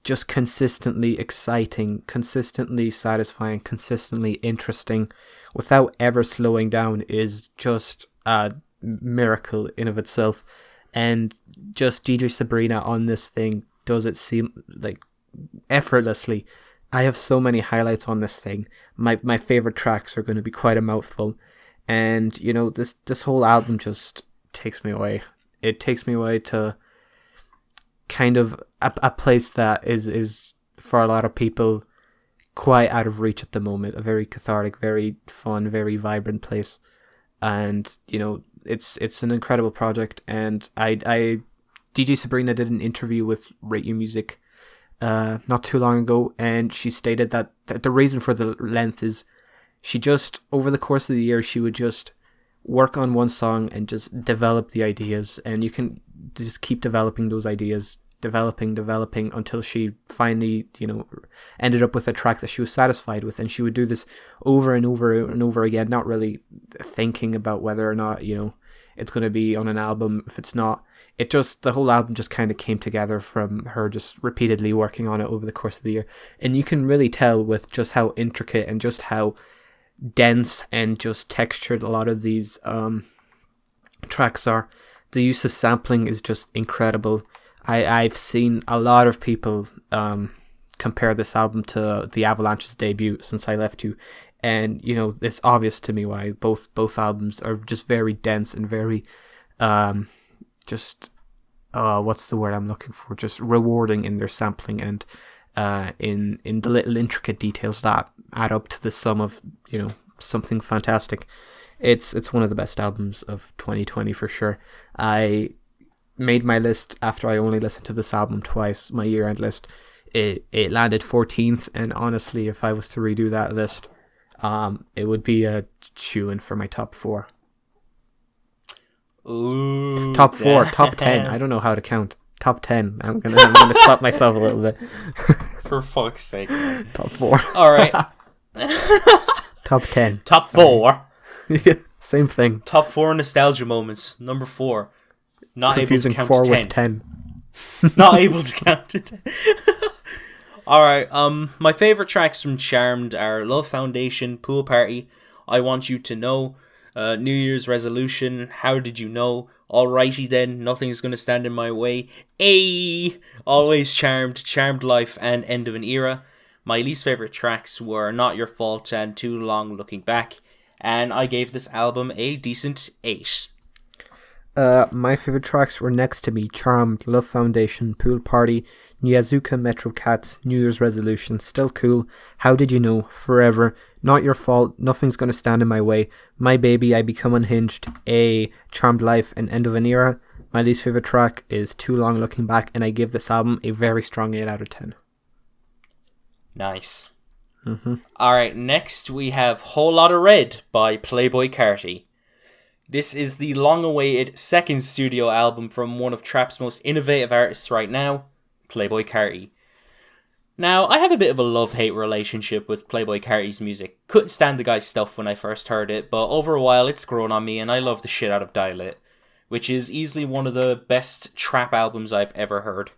just consistently exciting, consistently satisfying, consistently interesting, without ever slowing down is just a miracle in of itself. And just DJ Sabrina on this thing does it seem like effortlessly. I have so many highlights on this thing. My favorite tracks are going to be quite a mouthful. And, this whole album just takes me away. It takes me away to kind of a place that is for a lot of people quite out of reach at the moment. A very cathartic, very fun, very vibrant place. And, it's an incredible project. And DJ Sabrina did an interview with Rate Your Music not too long ago, and she stated that the reason for the length is she just, over the course of the year, she would just work on one song and just develop the ideas, and you can just keep developing those ideas, developing until she finally, ended up with a track that she was satisfied with. And she would do this over and over and over again, not really thinking about whether or not, it's going to be on an album. If it's not, the whole album just kind of came together from her just repeatedly working on it over the course of the year. And you can really tell with just how intricate and just how dense and just textured a lot of these tracks are. The use of sampling is just incredible. I've seen a lot of people compare this album to the Avalanches debut, Since I Left You. And, it's obvious to me why both albums are just very dense and very, what's the word I'm looking for? Just rewarding in their sampling and in the little intricate details that add up to the sum of, you know, something fantastic. It's one of the best albums of 2020 for sure. I made my list after I only listened to this album twice, my year-end list. It landed 14th, and honestly, if I was to redo that list, it would be a chew-in for my top 4. Ooh, top 4, top 10. I don't know how to count. Top 10. I'm gonna stop myself a little bit. For fuck's sake. Top 4. All right. Top 10. Top 4. Yeah, same thing. Top 4 nostalgia moments. Number 4. Not Confusing able to count 4 to 10. with 10. Not able to count to 10. Alright, my favourite tracks from Charmed are Love Foundation, Pool Party, I Want You to Know, New Year's Resolution, How Did You Know, Alrighty Then, Nothing's Gonna Stand in My Way, Always Charmed, Charmed Life, and End of an Era. My least favourite tracks were Not Your Fault and Too Long Looking Back, and I gave this album a decent 8. My favourite tracks were Next to Me, Charmed, Love Foundation, Pool Party, Nyazuka, Metro Cats, New Year's Resolution, Still Cool, How Did You Know, Forever, Not Your Fault, Nothing's Gonna Stand in My Way, My Baby, I Become Unhinged, Charmed Life, and End of an Era. My least favourite track is Too Long Looking Back, and I give this album a very strong 8 out of 10. Nice. Mm-hmm. Alright, next we have Whole Lotta Red by Playboi Carti. This is the long-awaited second studio album from one of Trap's most innovative artists right now, Playboi Carti. Now, I have a bit of a love-hate relationship with Playboi Carti's music. Couldn't stand the guy's stuff when I first heard it, but over a while it's grown on me and I love the shit out of Dial It, which is easily one of the best trap albums I've ever heard.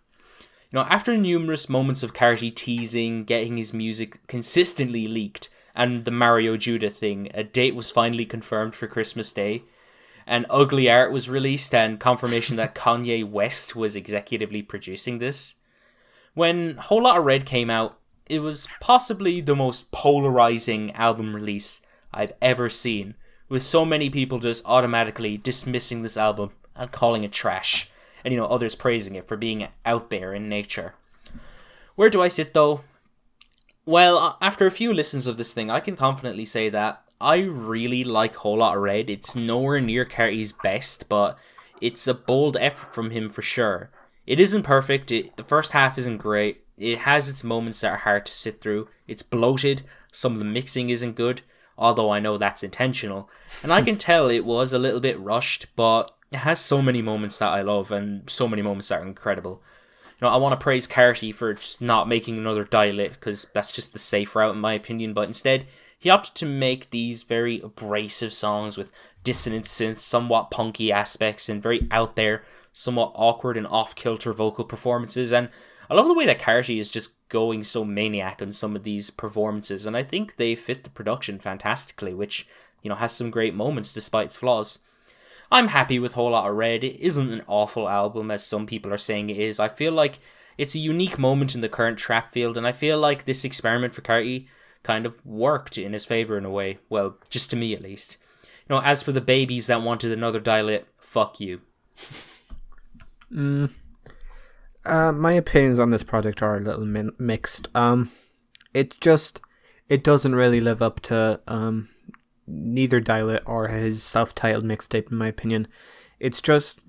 You know, after numerous moments of Carti teasing, getting his music consistently leaked, and the Mario Judah thing, a date was finally confirmed for Christmas Day, and Ugly Art was released, and confirmation that Kanye West was executively producing this. When Whole Lotta Red came out, it was possibly the most polarizing album release I've ever seen, with so many people just automatically dismissing this album and calling it trash, and, you know, others praising it for being out there in nature. Where do I sit, though? Well, after a few listens of this thing, I can confidently say that I really like Whole Lotta Red. It's nowhere near Carti's best, but it's a bold effort from him for sure. It isn't perfect. The first half isn't great. It has its moments that are hard to sit through. It's bloated. Some of the mixing isn't good, although I know that's intentional. And I can tell it was a little bit rushed, but it has so many moments that I love and so many moments that are incredible. You know, I want to praise Carti for just not making another Dial It, because that's just the safe route in my opinion, but instead he opted to make these very abrasive songs with dissonant synths, somewhat punky aspects, and very out there, somewhat awkward and off-kilter vocal performances. And I love the way that Carti is just going so maniac on some of these performances, and I think they fit the production fantastically, which, you know, has some great moments despite its flaws. I'm happy with Whole Lotta Red. It isn't an awful album, as some people are saying it is. I feel like it's a unique moment in the current trap field, and I feel like this experiment for Carti kind of worked in his favour in a way. Well, just to me at least. You know, as for the babies that wanted another Dial It, fuck you. My opinions on this project are a little mixed. It doesn't really live up to neither Dial It or his self-titled mixtape, in my opinion. It's just,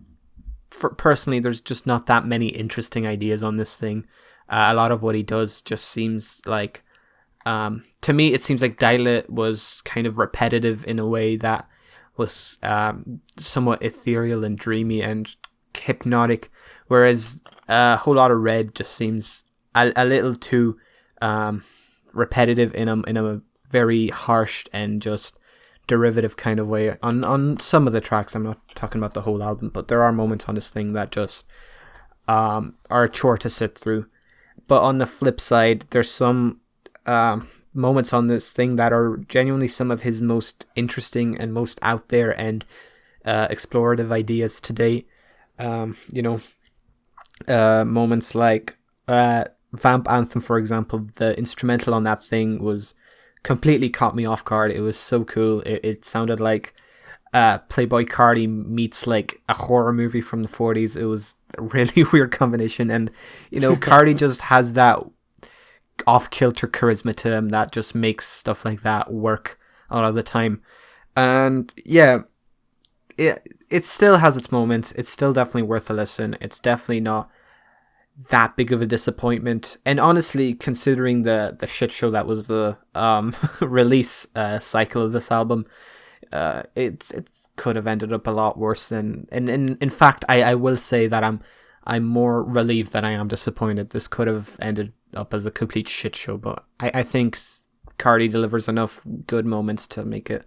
personally, there's just not that many interesting ideas on this thing. A lot of what he does just seems like, to me, it seems like Dial It was kind of repetitive in a way that was somewhat ethereal and dreamy and hypnotic, whereas Whole Lotta Red just seems a little too repetitive in a very harsh and just derivative kind of way on some of the tracks. I'm not talking about the whole album, but there are moments on this thing that just are a chore to sit through. But on the flip side, there's some moments on this thing that are genuinely some of his most interesting and most out there and explorative ideas to date. Moments like Vamp Anthem, for example. The instrumental on that thing was completely caught me off guard. It was so cool. It sounded like Playboi Carti meets like a horror movie from the 40s. It was a really weird combination. And, Carti just has that off-kilter charisma to him that just makes stuff like that work a lot of the time. And yeah, it still has its moments. It's still definitely worth a listen. It's definitely not that big of a disappointment. And honestly, considering the shit show that was the release cycle of this album, it could have ended up a lot worse than. And in fact, I will say that I'm more relieved than I am disappointed. This could have ended up as a complete shit show, but I think Carti delivers enough good moments to make it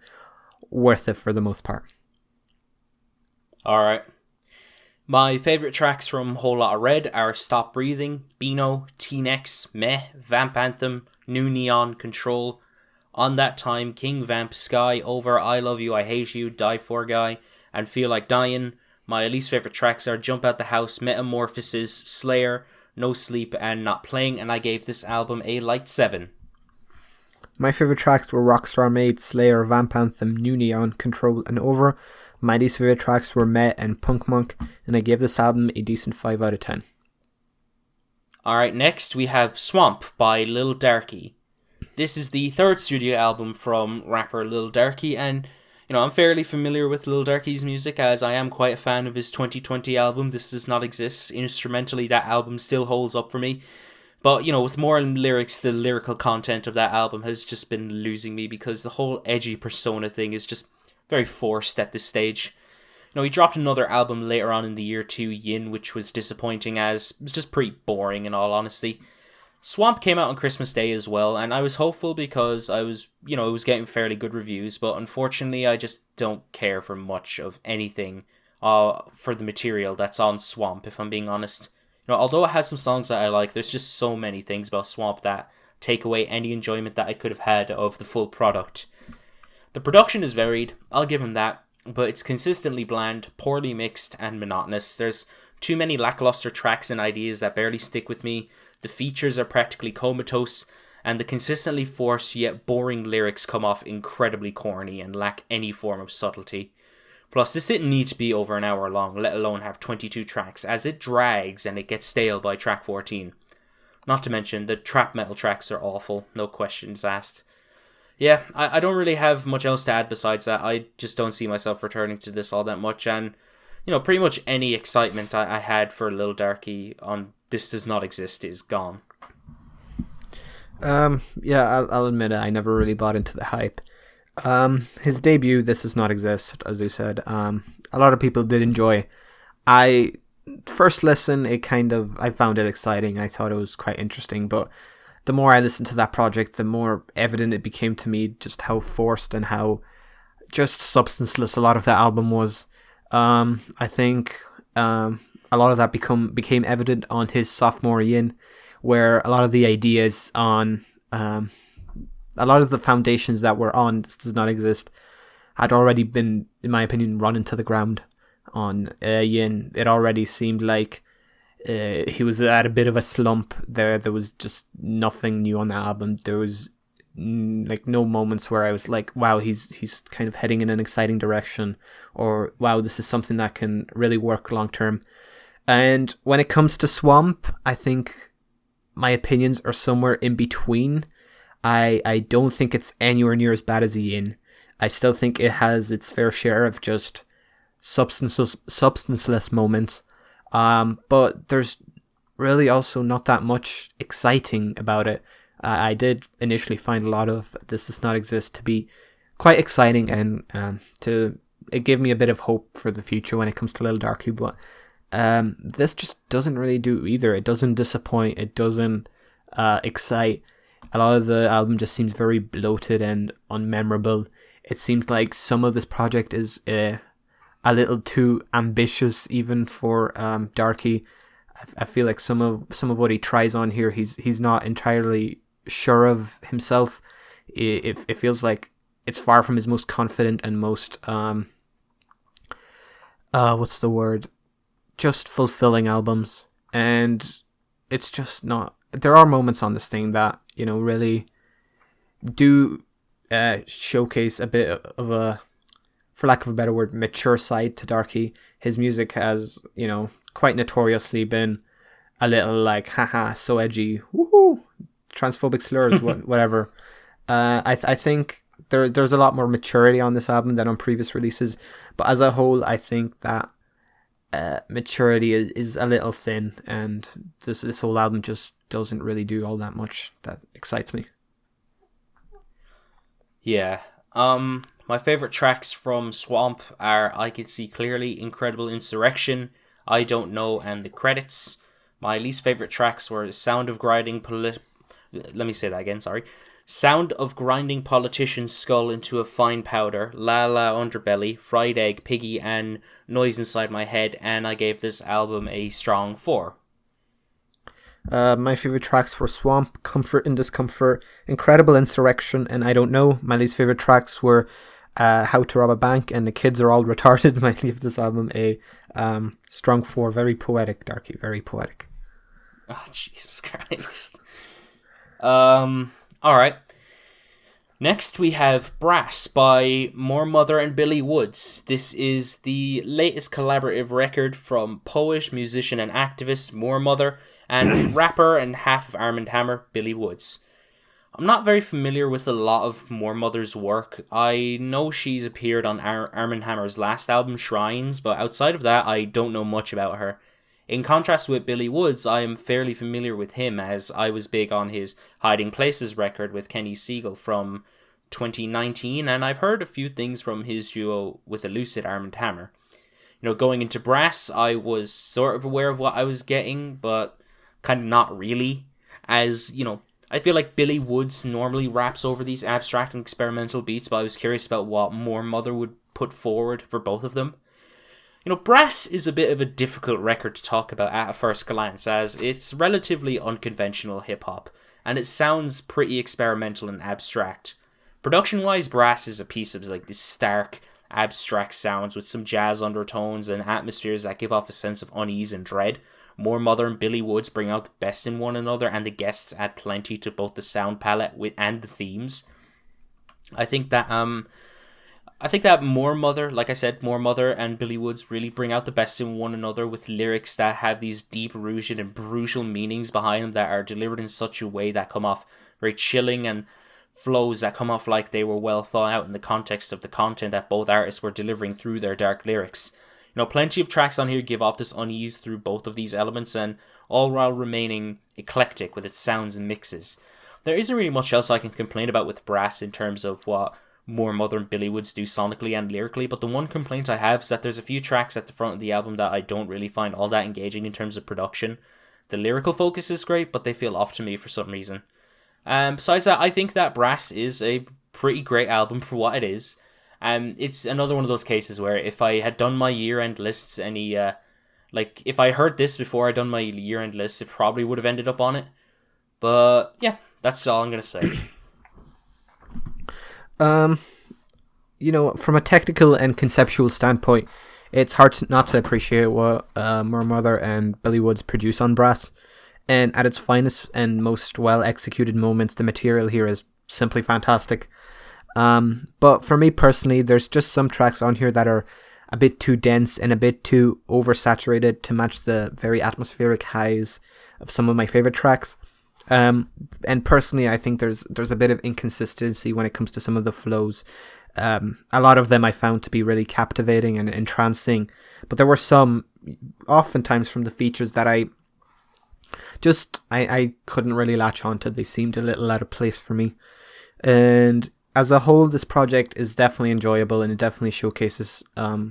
worth it for the most part. Alright. My favourite tracks from Whole Lotta Red are Stop Breathing, Beano, T-Nex, Meh, Vamp Anthem, New Neon, Control, On That Time, King Vamp, Sky, Over, I Love You, I Hate You, Die For Guy, and Feel Like Dying. My least favourite tracks are Jump Out the House, Metamorphosis, Slayer, No Sleep, and Not Playing, and I gave this album a light 7. My favourite tracks were Rockstar Made, Slayer, Vamp Anthem, New Neon, Control, and Over. My least favourite tracks were Met and Punk Monk, and I gave this album a decent 5 out of 10. Alright, next we have Swamp by Lil Darkie. This is the third studio album from rapper Lil Darkie, and I'm fairly familiar with Lil Darkie's music, as I am quite a fan of his 2020 album, This Does Not Exist. Instrumentally, that album still holds up for me. But, with more lyrics, the lyrical content of that album has just been losing me, because the whole edgy persona thing is just very forced at this stage. He dropped another album later on in the year too, Yin, which was disappointing, as it was just pretty boring in all honesty. Swamp came out on Christmas Day as well, and I was hopeful because it was getting fairly good reviews, but unfortunately I just don't care for much of anything for the material that's on Swamp, if I'm being honest. Although it has some songs that I like, there's just so many things about Swamp that take away any enjoyment that I could have had of the full product. The production is varied, I'll give him that, but it's consistently bland, poorly mixed, and monotonous. There's too many lackluster tracks and ideas that barely stick with me, the features are practically comatose, and the consistently forced yet boring lyrics come off incredibly corny and lack any form of subtlety. Plus, this didn't need to be over an hour long, let alone have 22 tracks, as it drags and it gets stale by track 14. Not to mention, the trap metal tracks are awful, no questions asked. Yeah, I don't really have much else to add besides that. I just don't see myself returning to this all that much, and pretty much any excitement I had for Lil Darkie on This Does Not Exist is gone. Yeah, I'll admit it, I never really bought into the hype. His debut, This Does Not Exist, as you said, a lot of people did enjoy. First listen, I found it exciting. I thought it was quite interesting, but the more I listened to that project, the more evident it became to me just how forced and how just substanceless a lot of that album was. I think a lot of that became evident on his sophomore Yin, where a lot of the ideas on a lot of the foundations that were on This Does Not Exist had already been, in my opinion, run into the ground on Yin. It already seemed like he was at a bit of a slump. There was just nothing new on the album. There was no moments where I was like, wow, he's kind of heading in an exciting direction, or wow, this is something that can really work long term. And when it comes to Swamp, I think my opinions are somewhere in between. I don't think it's anywhere near as bad as Yin. I still think it has its fair share of just substanceless moments. But there's really also not that much exciting about it. I did initially find a lot of This Does Not Exist to be quite exciting, and it gave me a bit of hope for the future when it comes to Lil Darkie, but this just doesn't really do either. It doesn't disappoint, it doesn't excite. A lot of the album just seems very bloated and unmemorable. It seems like some of this project is a little too ambitious even for Darkie. I feel like some of what he tries on here, he's not entirely sure of himself. It feels like it's far from his most confident and most what's the word? Just fulfilling albums. And it's just not. There are moments on this thing that, really do showcase a bit of a, for lack of a better word, mature side to Darkie. His music has, quite notoriously been a little like, haha, so edgy, woohoo, transphobic slurs, whatever. I think there's a lot more maturity on this album than on previous releases, but as a whole, I think that maturity is a little thin, and this whole album just doesn't really do all that much that excites me. Yeah. My favorite tracks from Swamp are I Can See Clearly, Incredible Insurrection, I Don't Know, and The Credits. My least favorite tracks were Sound of Grinding Sound of Grinding Politician's Skull into a Fine Powder, La La Underbelly, Fried Egg, Piggy, and Noise Inside My Head, and I gave this album a strong 4. My favorite tracks were Swamp, Comfort in Discomfort, Incredible Insurrection, and I Don't Know. My least favorite tracks were How to Rob a Bank and The Kids Are All Retarded. I give this album a strong 4. Very poetic, Darkie, very poetic. Oh, Jesus Christ. Alright. Next we have Brass by Moor Mother and Billy Woods. This is the latest collaborative record from poet, musician and activist Moor Mother and rapper and half of Arm & Hammer Billy Woods. I'm not very familiar with a lot of Moor Mother's work. I know she's appeared on Arm & Hammer's last album, Shrines, but outside of that I don't know much about her. In contrast with Billy Woods, I am fairly familiar with him, as I was big on his Hiding Places record with Kenny Siegel from 2019, and I've heard a few things from his duo with Elucid Arm & Hammer. You know, going into Brass, I was sort of aware of what I was getting, but kind of not really, as, you know, I feel like Billy Woods normally raps over these abstract and experimental beats, but I was curious about what Moor Mother would put forward for both of them. You know, Brass is a bit of a difficult record to talk about at a first glance, as it's relatively unconventional hip-hop, and it sounds pretty experimental and abstract. Production-wise, Brass is a piece of like this stark, abstract sounds with some jazz undertones and atmospheres that give off a sense of unease and dread. Moor Mother and Billy Woods bring out the best in one another, and the guests add plenty to both the sound palette and the themes. I think that Moor Mother, like I said, Moor Mother and Billy Woods really bring out the best in one another with lyrics that have these deep-rooted and brutal meanings behind them that are delivered in such a way that come off very chilling, and flows that come off like they were well thought out in the context of the content that both artists were delivering through their dark lyrics. You know, plenty of tracks on here give off this unease through both of these elements, and all while remaining eclectic with its sounds and mixes. There isn't really much else I can complain about with Brass in terms of what Moor Mother and Billy Woods do sonically and lyrically, but the one complaint I have is that there's a few tracks at the front of the album that I don't really find all that engaging in terms of production. The lyrical focus is great, but they feel off to me for some reason. Besides that, I think that Brass is a pretty great album for what it is. It's another one of those cases where if I had done my year-end lists, if I heard this before I'd done my year-end lists, it probably would have ended up on it. But yeah, that's all I'm going to say. You know, from a technical and conceptual standpoint, it's hard not to appreciate what Moor Mother and Billy Woods produce on Brass. And at its finest and most well-executed moments, the material here is simply fantastic. But for me personally, there's just some tracks on here that are a bit too dense and a bit too oversaturated to match the very atmospheric highs of some of my favorite tracks. And personally, I think there's a bit of inconsistency when it comes to some of the flows. A lot of them I found to be really captivating and entrancing, but there were some, oftentimes from the features, that I couldn't really latch onto. They seemed a little out of place for me. And as a whole, this project is definitely enjoyable, and it definitely showcases a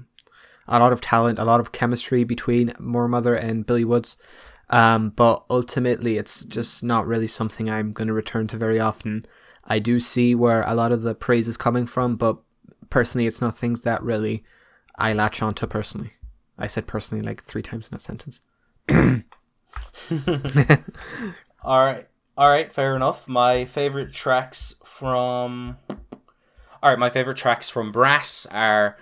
lot of talent, a lot of chemistry between Moor Mother and Billy Woods. But ultimately, it's just not really something I'm going to return to very often. I do see where a lot of the praise is coming from, but personally, it's not things that really I latch onto personally. I said personally like 3 times in that sentence. Alright, fair enough. My favorite tracks from Brass are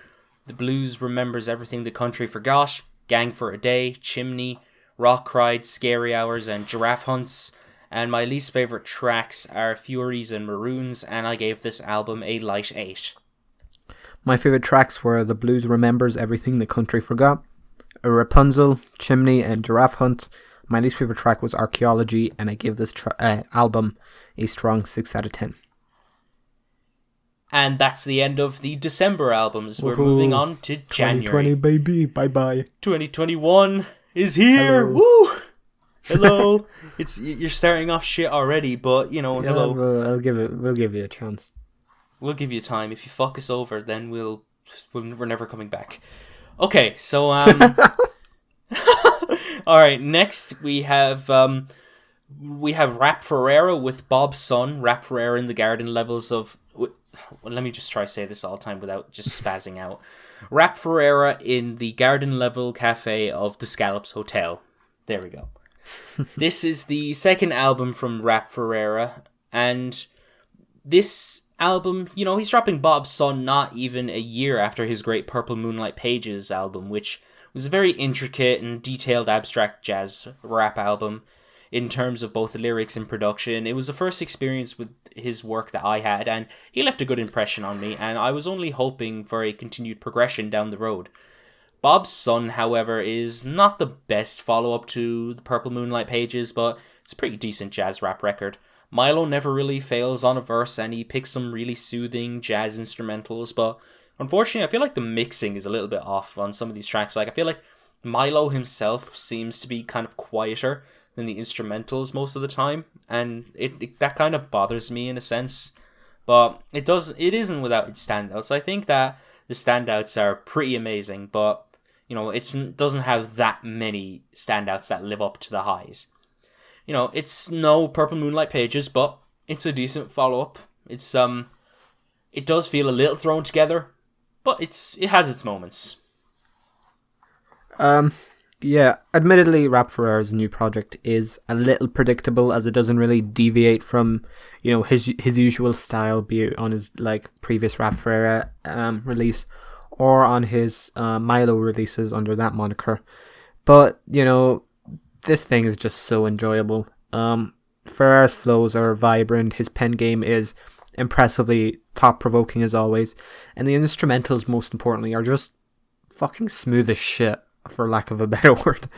The Blues Remembers Everything the Country Forgot, Gang for a Day, Chimney, Rock Cried, Scary Hours, and Giraffe Hunts. And my least favorite tracks are Furies and Maroons, and I gave this album a light 8. My favorite tracks were The Blues Remembers Everything the Country Forgot, Rapunzel, Chimney, and Giraffe Hunt. My least favorite track was Archaeology, and I give this album a strong 6 out of 10. And that's the end of the December albums. We're moving on to January. 2020, baby. Bye-bye. 2021 is here. Hello. Woo! Hello. You're starting off shit already, but, hello. We'll give you a chance. We'll give you time. If you fuck us over, then we're never coming back. Okay, so all right, next we have R.A.P Ferreira with Bob's son. R.A.P Ferreira in the garden levels of... Well, let me just try to say this all the time without just spazzing out. R.A.P Ferreira in the garden level cafe of the Scallops Hotel. There we go. This is the second album from R.A.P Ferreira, and this album, he's dropping Bob's Son not even a year after his great Purple Moonlight Pages album, which was a very intricate and detailed abstract jazz rap album in terms of both the lyrics and production. It was the first experience with his work that I had, and he left a good impression on me, and I was only hoping for a continued progression down the road. Bob's Son, however, is not the best follow-up to the Purple Moonlight Pages, but it's a pretty decent jazz rap record. Milo never really fails on a verse, and he picks some really soothing jazz instrumentals, but unfortunately I feel like the mixing is a little bit off on some of these tracks. Like, I feel like Milo himself seems to be kind of quieter than the instrumentals most of the time, and that kind of bothers me in a sense, but it isn't without its standouts. I think that the standouts are pretty amazing, but it doesn't have that many standouts that live up to the highs. It's no Purple Moonlight Pages, but it's a decent follow-up. It's it does feel a little thrown together, but it has its moments. Yeah, admittedly, R.A.P Ferreira's new project is a little predictable, as it doesn't really deviate from, his usual style, be it on his previous R.A.P Ferreira release or on his Milo releases under that moniker. But this thing is just so enjoyable. Ferreira's flows are vibrant, his pen game is impressively thought-provoking as always, and the instrumentals, most importantly, are just fucking smooth as shit, for lack of a better word.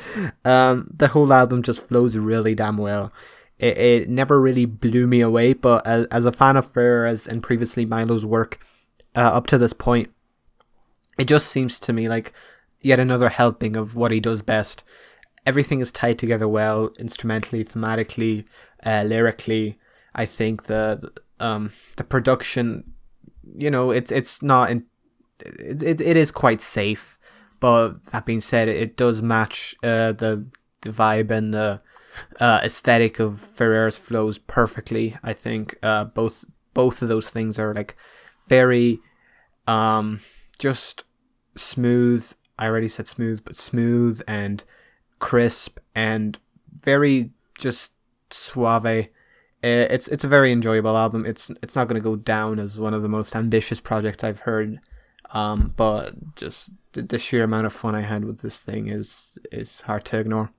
The whole album just flows really damn well. It never really blew me away, but as a fan of Ferreira's and previously Milo's work up to this point, it just seems to me like yet another helping of what he does best. Everything is tied together well, instrumentally, thematically, lyrically. I think the production, it's not, it is quite safe. But that being said, it does match the vibe and the aesthetic of Ferreira's flows perfectly. I think both of those things are very just smooth. I already said smooth, but smooth and crisp and very just suave. It's a very enjoyable album. It's not going to go down as one of the most ambitious projects I've heard. But just the sheer amount of fun I had with this thing is hard to ignore.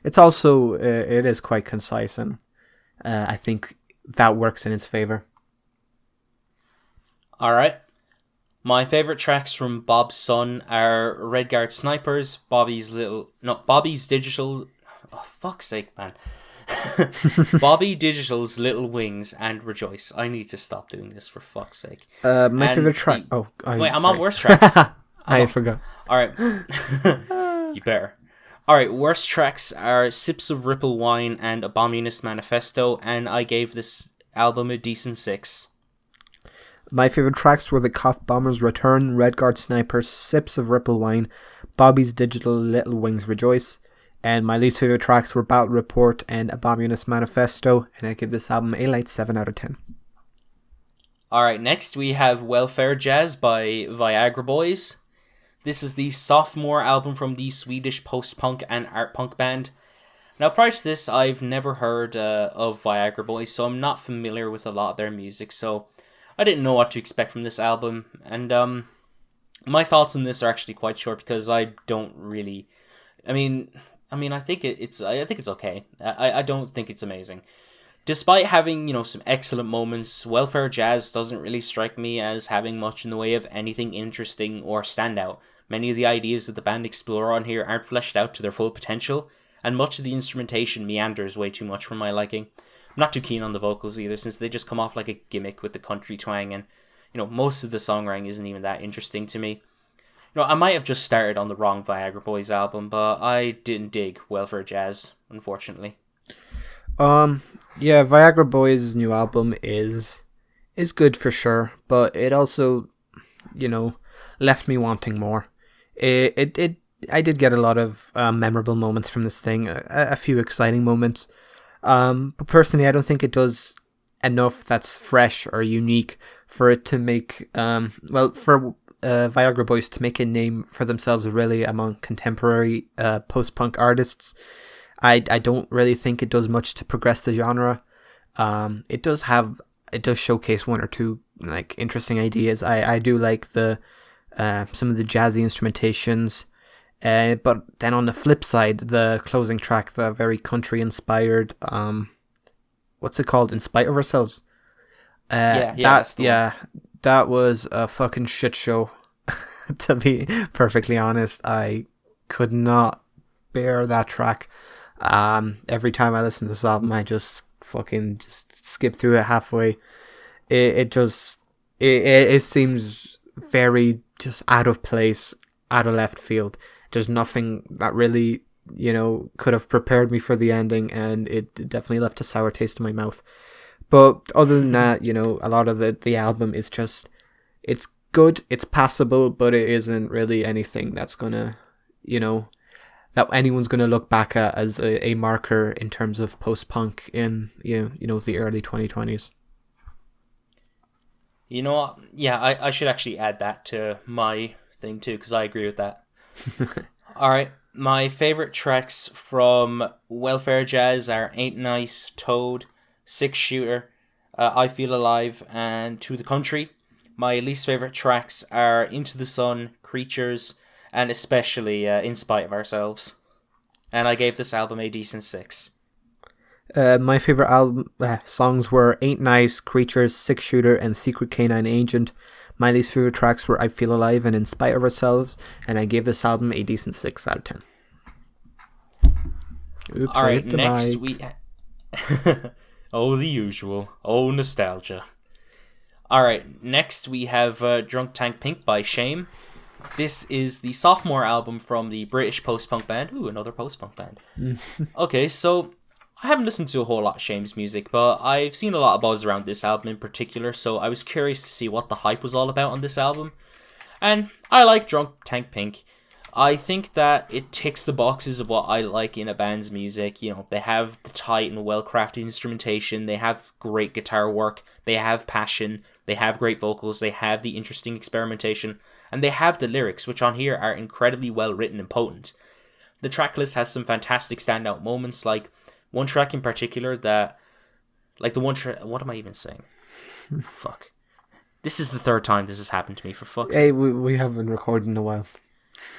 It's also it is quite concise, and I think that works in its favor. All right, my favorite tracks from Bob's Son are Red Guard Snipers, Bobby's Digital. Oh, fuck's sake, man. Bobby Digital's Little Wings and Rejoice. I need to stop doing this, for fuck's sake. My favorite track. I'm on worst tracks. I forgot. All right. You better. All right. Worst tracks are Sips of Ripple Wine and Abominus Manifesto, and I gave this album a decent 6. My favorite tracks were The Cough Bombers Return, Red Guard Snipers, Sips of Ripple Wine, Bobby's Digital, Little Wings Rejoice. And my least favorite tracks were Battle Report and Abominus Manifesto, and I give this album a light 7 out of 10. Alright, next we have Welfare Jazz by Viagra Boys. This is the sophomore album from the Swedish post-punk and art punk band. Now, prior to this, I've never heard of Viagra Boys, so I'm not familiar with a lot of their music, so I didn't know what to expect from this album. And my thoughts on this are actually quite short, because I don't really... I think it's okay. I don't think it's amazing. Despite having, some excellent moments, Welfare Jazz doesn't really strike me as having much in the way of anything interesting or standout. Many of the ideas that the band explore on here aren't fleshed out to their full potential, and much of the instrumentation meanders way too much for my liking. I'm not too keen on the vocals either, since they just come off like a gimmick with the country twang, and most of the songwriting isn't even that interesting to me. I might have just started on the wrong Viagra Boys album, but I didn't dig Welfare Jazz, unfortunately. Yeah, Viagra Boys' new album is good for sure, but it also, left me wanting more. I did get a lot of memorable moments from this thing, a few exciting moments. But personally, I don't think it does enough that's fresh or unique for it to make, for Viagra Boys to make a name for themselves really among contemporary post-punk artists. I don't really think it does much to progress the genre. It does showcase one or two like interesting ideas. I do like the some of the jazzy instrumentations. But then on the flip side, the closing track, the very country inspired, what's it called? In Spite of Ourselves. That was a fucking shit show. To be perfectly honest, I could not bear that track. Every time I listen to this album, I just skip through it halfway. It seems very just out of place, out of left field. There's nothing that really, could have prepared me for the ending, and it definitely left a sour taste in my mouth. But other than that, a lot of the album is just, it's good, it's passable, but it isn't really anything that's gonna, that anyone's gonna look back at as a marker in terms of post-punk in, the early 2020s. You know what? Yeah, I should actually add that to my thing too, because I agree with that. Alright, my favourite tracks from Welfare Jazz are Ain't Nice, Toad, 6 Shooter, I Feel Alive, and To the Country. My least favourite tracks are Into the Sun, Creatures, and especially In Spite of Ourselves. And I gave this album a decent 6. My favourite songs were Ain't Nice, Creatures, 6 Shooter, and Secret Canine Agent. My least favourite tracks were I Feel Alive and In Spite of Ourselves, and I gave this album a decent 6 out of 10. Oops, alright, next we... Oh, the usual. Oh, nostalgia. Alright, next we have Drunk Tank Pink by Shame. This is the sophomore album from the British post-punk band. Ooh, another post-punk band. Okay, so I haven't listened to a whole lot of Shame's music, but I've seen a lot of buzz around this album in particular, so I was curious to see what the hype was all about on this album. And I like Drunk Tank Pink. I think that it ticks the boxes of what I like in a band's music. They have the tight and well-crafted instrumentation, they have great guitar work, they have passion, they have great vocals, they have the interesting experimentation, and they have the lyrics, which on here are incredibly well written and potent. The tracklist has some fantastic standout moments, like one track in particular that, like the one track, what am I even saying? Fuck. This is the third time this has happened to me, for fuck's sake. Hey, we haven't recorded in a while.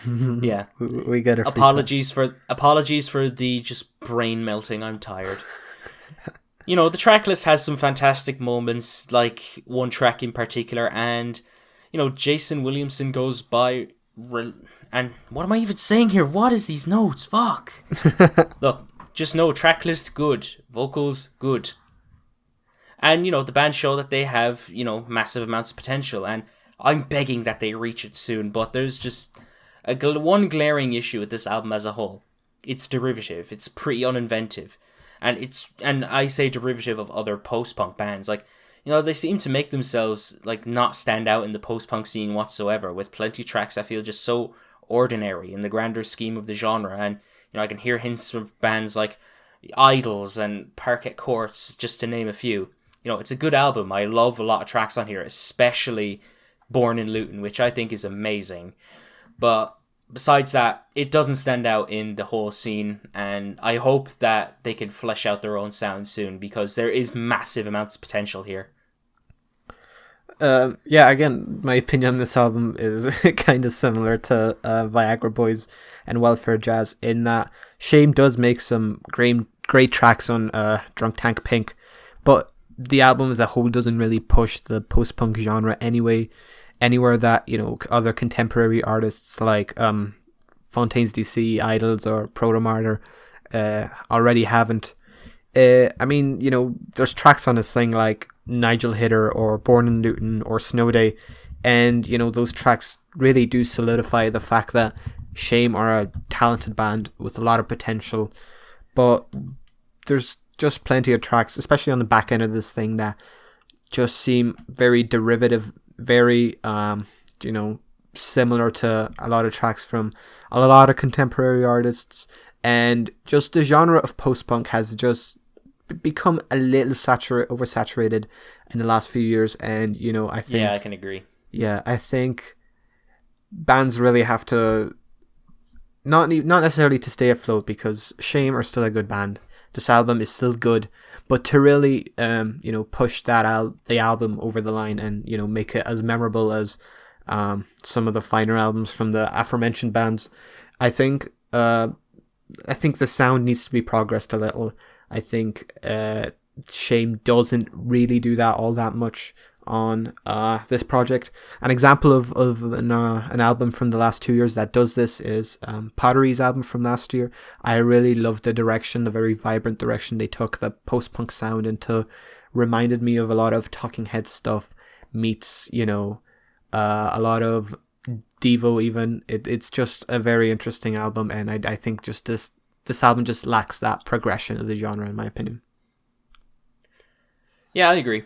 Yeah. We get it. Apologies for the just brain melting, I'm tired. The tracklist has some fantastic moments, like one track in particular, and, Jason Williamson goes by, and what am I even saying here? What is these notes? Fuck. Look. Just know, tracklist good, vocals good. And, the band show that they have, massive amounts of potential, and I'm begging that they reach it soon, but there's just one glaring issue with this album as a whole. It's derivative, it's pretty uninventive, and I say derivative of other post-punk bands, like, they seem to make themselves, like, not stand out in the post-punk scene whatsoever, with plenty of tracks that feel just so ordinary in the grander scheme of the genre, and I can hear hints of bands like Idols and Parquet Courts, just to name a few. It's a good album. I love a lot of tracks on here, especially Born in Luton, which I think is amazing. But besides that, it doesn't stand out in the whole scene, and I hope that they can flesh out their own sound soon, because there is massive amounts of potential here. Again, my opinion on this album is kind of similar to Viagra Boys and Welfare Jazz, in that Shame does make some great tracks on Drunk Tank Pink, but the album as a whole doesn't really push the post-punk genre anyway. anywhere that, other contemporary artists like Fontaine's DC, Idols, or Protomartyr already haven't. There's tracks on this thing like Nigel Hitter or Born in Luton or Snow Day, and those tracks really do solidify the fact that Shame are a talented band with a lot of potential. But there's just plenty of tracks, especially on the back end of this thing, that just seem very derivative, very similar to a lot of tracks from a lot of contemporary artists. And just the genre of post-punk has just become a little oversaturated in the last few years. And I think, yeah, I can agree. Yeah, I think bands really have to not necessarily to stay afloat, because Shame are still a good band. This album is still good, but to really push the album over the line and make it as memorable as some of the finer albums from the aforementioned bands, I think the sound needs to be progressed a little. I think Shame doesn't really do that all that much on this project. An example of an album from the last 2 years that does this is Pottery's album from last year. I really loved the very vibrant direction they took the post-punk sound into. Reminded me of a lot of Talking Heads stuff meets a lot of Devo even. It's just a very interesting album, and I think just this album just lacks that progression of the genre, in my opinion. Yeah, I agree.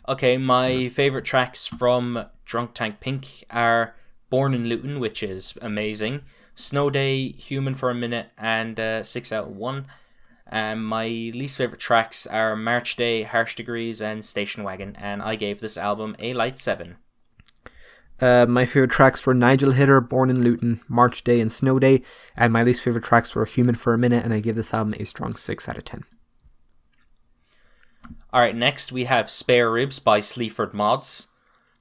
Okay, my favourite tracks from Drunk Tank Pink are Born in Luton, which is amazing, Snow Day, Human for a Minute, and 6 out of 1. My least favourite tracks are March Day, Harsh Degrees, and Station Wagon, and I gave this album a light 7. My favourite tracks were Nigel Hitter, Born in Luton, March Day, and Snow Day, and my least favourite tracks were Human for a Minute, and I gave this album a strong 6 out of 10. Alright, next we have Spare Ribs by Sleaford Mods.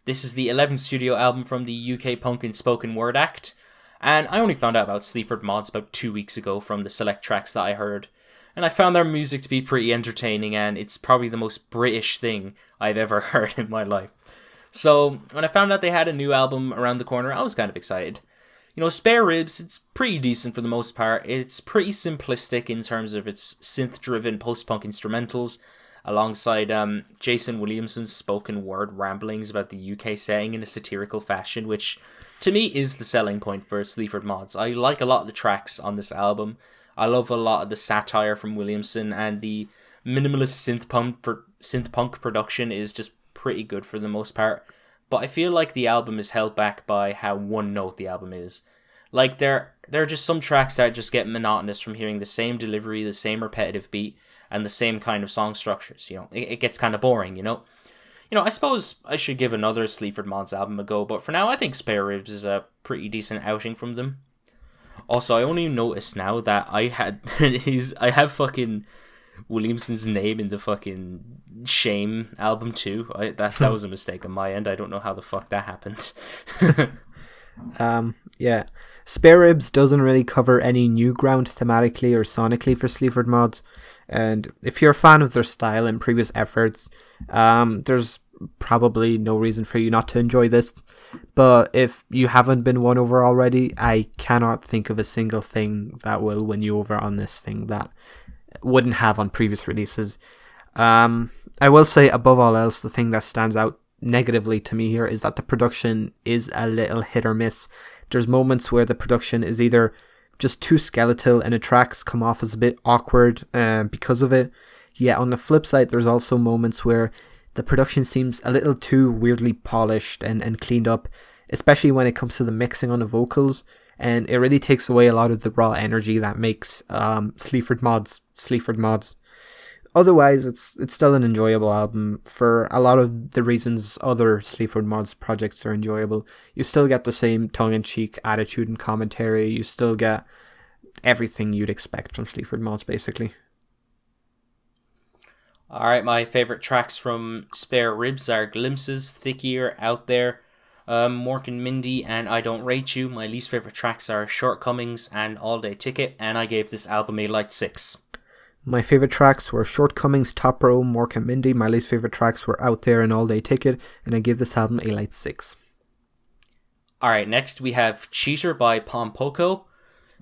This is the 11th studio album from the UK punk and spoken word act, and I only found out about Sleaford Mods about 2 weeks ago from the select tracks that I heard, and I found their music to be pretty entertaining, and it's probably the most British thing I've ever heard in my life. So, when I found out they had a new album around the corner, I was kind of excited. Spare Ribs, it's pretty decent for the most part. It's pretty simplistic in terms of its synth-driven post-punk instrumentals, alongside Jason Williamson's spoken word ramblings about the UK setting in a satirical fashion, which to me is the selling point for Sleaford Mods. I like a lot of the tracks on this album. I love a lot of the satire from Williamson, and the minimalist synth punk production is just pretty good for the most part. But I feel like the album is held back by how one note the album is. Like there are just some tracks that just get monotonous from hearing the same delivery, the same repetitive beat, and the same kind of song structures. It gets kind of boring. I suppose I should give another Sleaford Mods album a go, but for now I think Spare Ribs is a pretty decent outing from them. Also, I only noticed now that I have fucking Williamson's name in the fucking Shame album too. That was a mistake on my end. I don't know how the fuck that happened. Yeah. Spare Ribs doesn't really cover any new ground thematically or sonically for Sleaford Mods, and if you're a fan of their style and previous efforts, there's probably no reason for you not to enjoy this. But if you haven't been won over already, I cannot think of a single thing that will win you over on this thing that wouldn't have on previous releases. I will say, above all else, the thing that stands out negatively to me here is that the production is a little hit or miss. There's moments where the production is either just too skeletal and the tracks come off as a bit awkward because of it. Yet on the flip side, there's also moments where the production seems a little too weirdly polished and cleaned up, especially when it comes to the mixing on the vocals, and it really takes away a lot of the raw energy that makes Sleaford Mods. Otherwise, it's still an enjoyable album for a lot of the reasons other Sleaford Mods projects are enjoyable. You still get the same tongue-in-cheek attitude and commentary. You still get everything you'd expect from Sleaford Mods, basically. Alright, my favourite tracks from Spare Ribs are Glimpses, Thick Ear, Out There, Mork and Mindy, and I Don't Rate You. My least favourite tracks are Shortcomings and All Day Ticket, and I gave this album a light 6. My favourite tracks were Shortcomings, Top Row, Mork and Mindy. My least favourite tracks were Out There and All Day Ticket, and I gave this album a light 6. Alright, next we have Cheater by Pom Poko.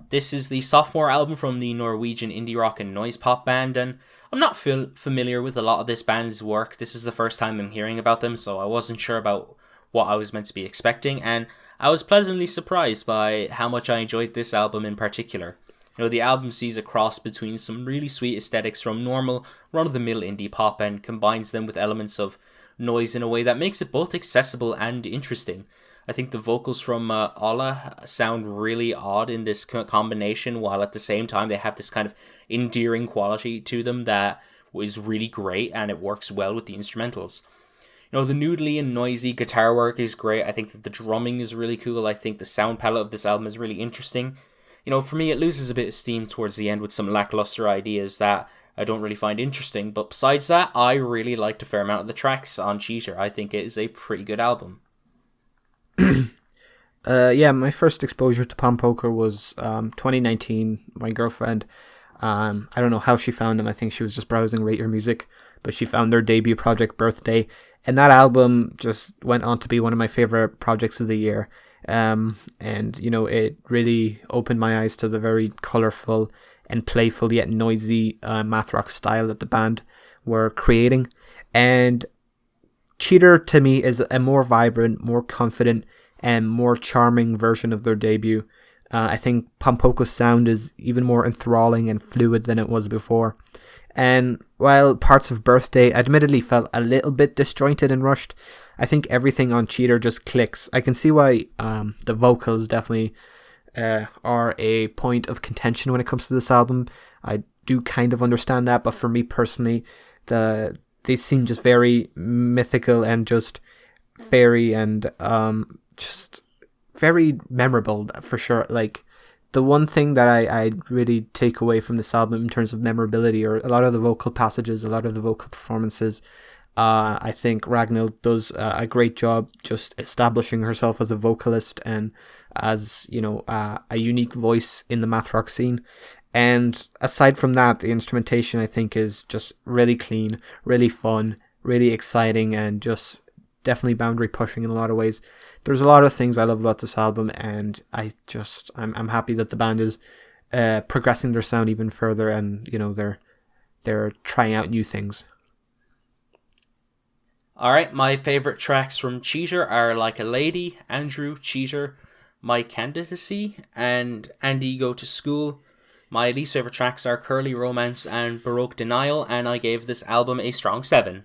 This is the sophomore album from the Norwegian indie rock and noise pop band, and I'm not familiar with a lot of this band's work. This is the first time I'm hearing about them, so I wasn't sure about what I was meant to be expecting, and I was pleasantly surprised by how much I enjoyed this album in particular. The album sees a cross between some really sweet aesthetics from normal, run-of-the-mill indie pop and combines them with elements of noise in a way that makes it both accessible and interesting. I think the vocals from Ola sound really odd in this combination, while at the same time they have this kind of endearing quality to them that is really great, and it works well with the instrumentals. The noodly and noisy guitar work is great. I think that the drumming is really cool. I think the sound palette of this album is really interesting. For me, it loses a bit of steam towards the end with some lackluster ideas that I don't really find interesting. But besides that, I really liked a fair amount of the tracks on Cheater. I think it is a pretty good album. My first exposure to Pom Poko was 2019. My girlfriend, I don't know how she found them. I think she was just browsing Rate Your Music, but she found their debut project, Birthday, and that album just went on to be one of my favorite projects of the year. It really opened my eyes to the very colorful and playful yet noisy math rock style that the band were creating. And Cheater to me is a more vibrant, more confident, and more charming version of their debut. I think Pom Poko's sound is even more enthralling and fluid than it was before. And while parts of Birthday admittedly felt a little bit disjointed and rushed, I think everything on Cheater just clicks. I can see why the vocals definitely are a point of contention when it comes to this album. I do kind of understand that, but for me personally, they seem just very mythical and just fairy and just very memorable for sure. Like, the one thing that I really take away from this album in terms of memorability are a lot of the vocal passages, a lot of the vocal performances. I think Ragnhild does a great job just establishing herself as a vocalist and as, a unique voice in the math rock scene. And aside from that, the instrumentation I think is just really clean, really fun, really exciting, and just definitely boundary pushing in a lot of ways. There's a lot of things I love about this album, and I'm happy that the band is progressing their sound even further, and they're trying out new things. Alright, my favourite tracks from Cheater are Like a Lady, Andrew, Cheater, My Candidacy, and Andy Go to School. My least favourite tracks are Curly Romance and Baroque Denial, and I gave this album a strong 7.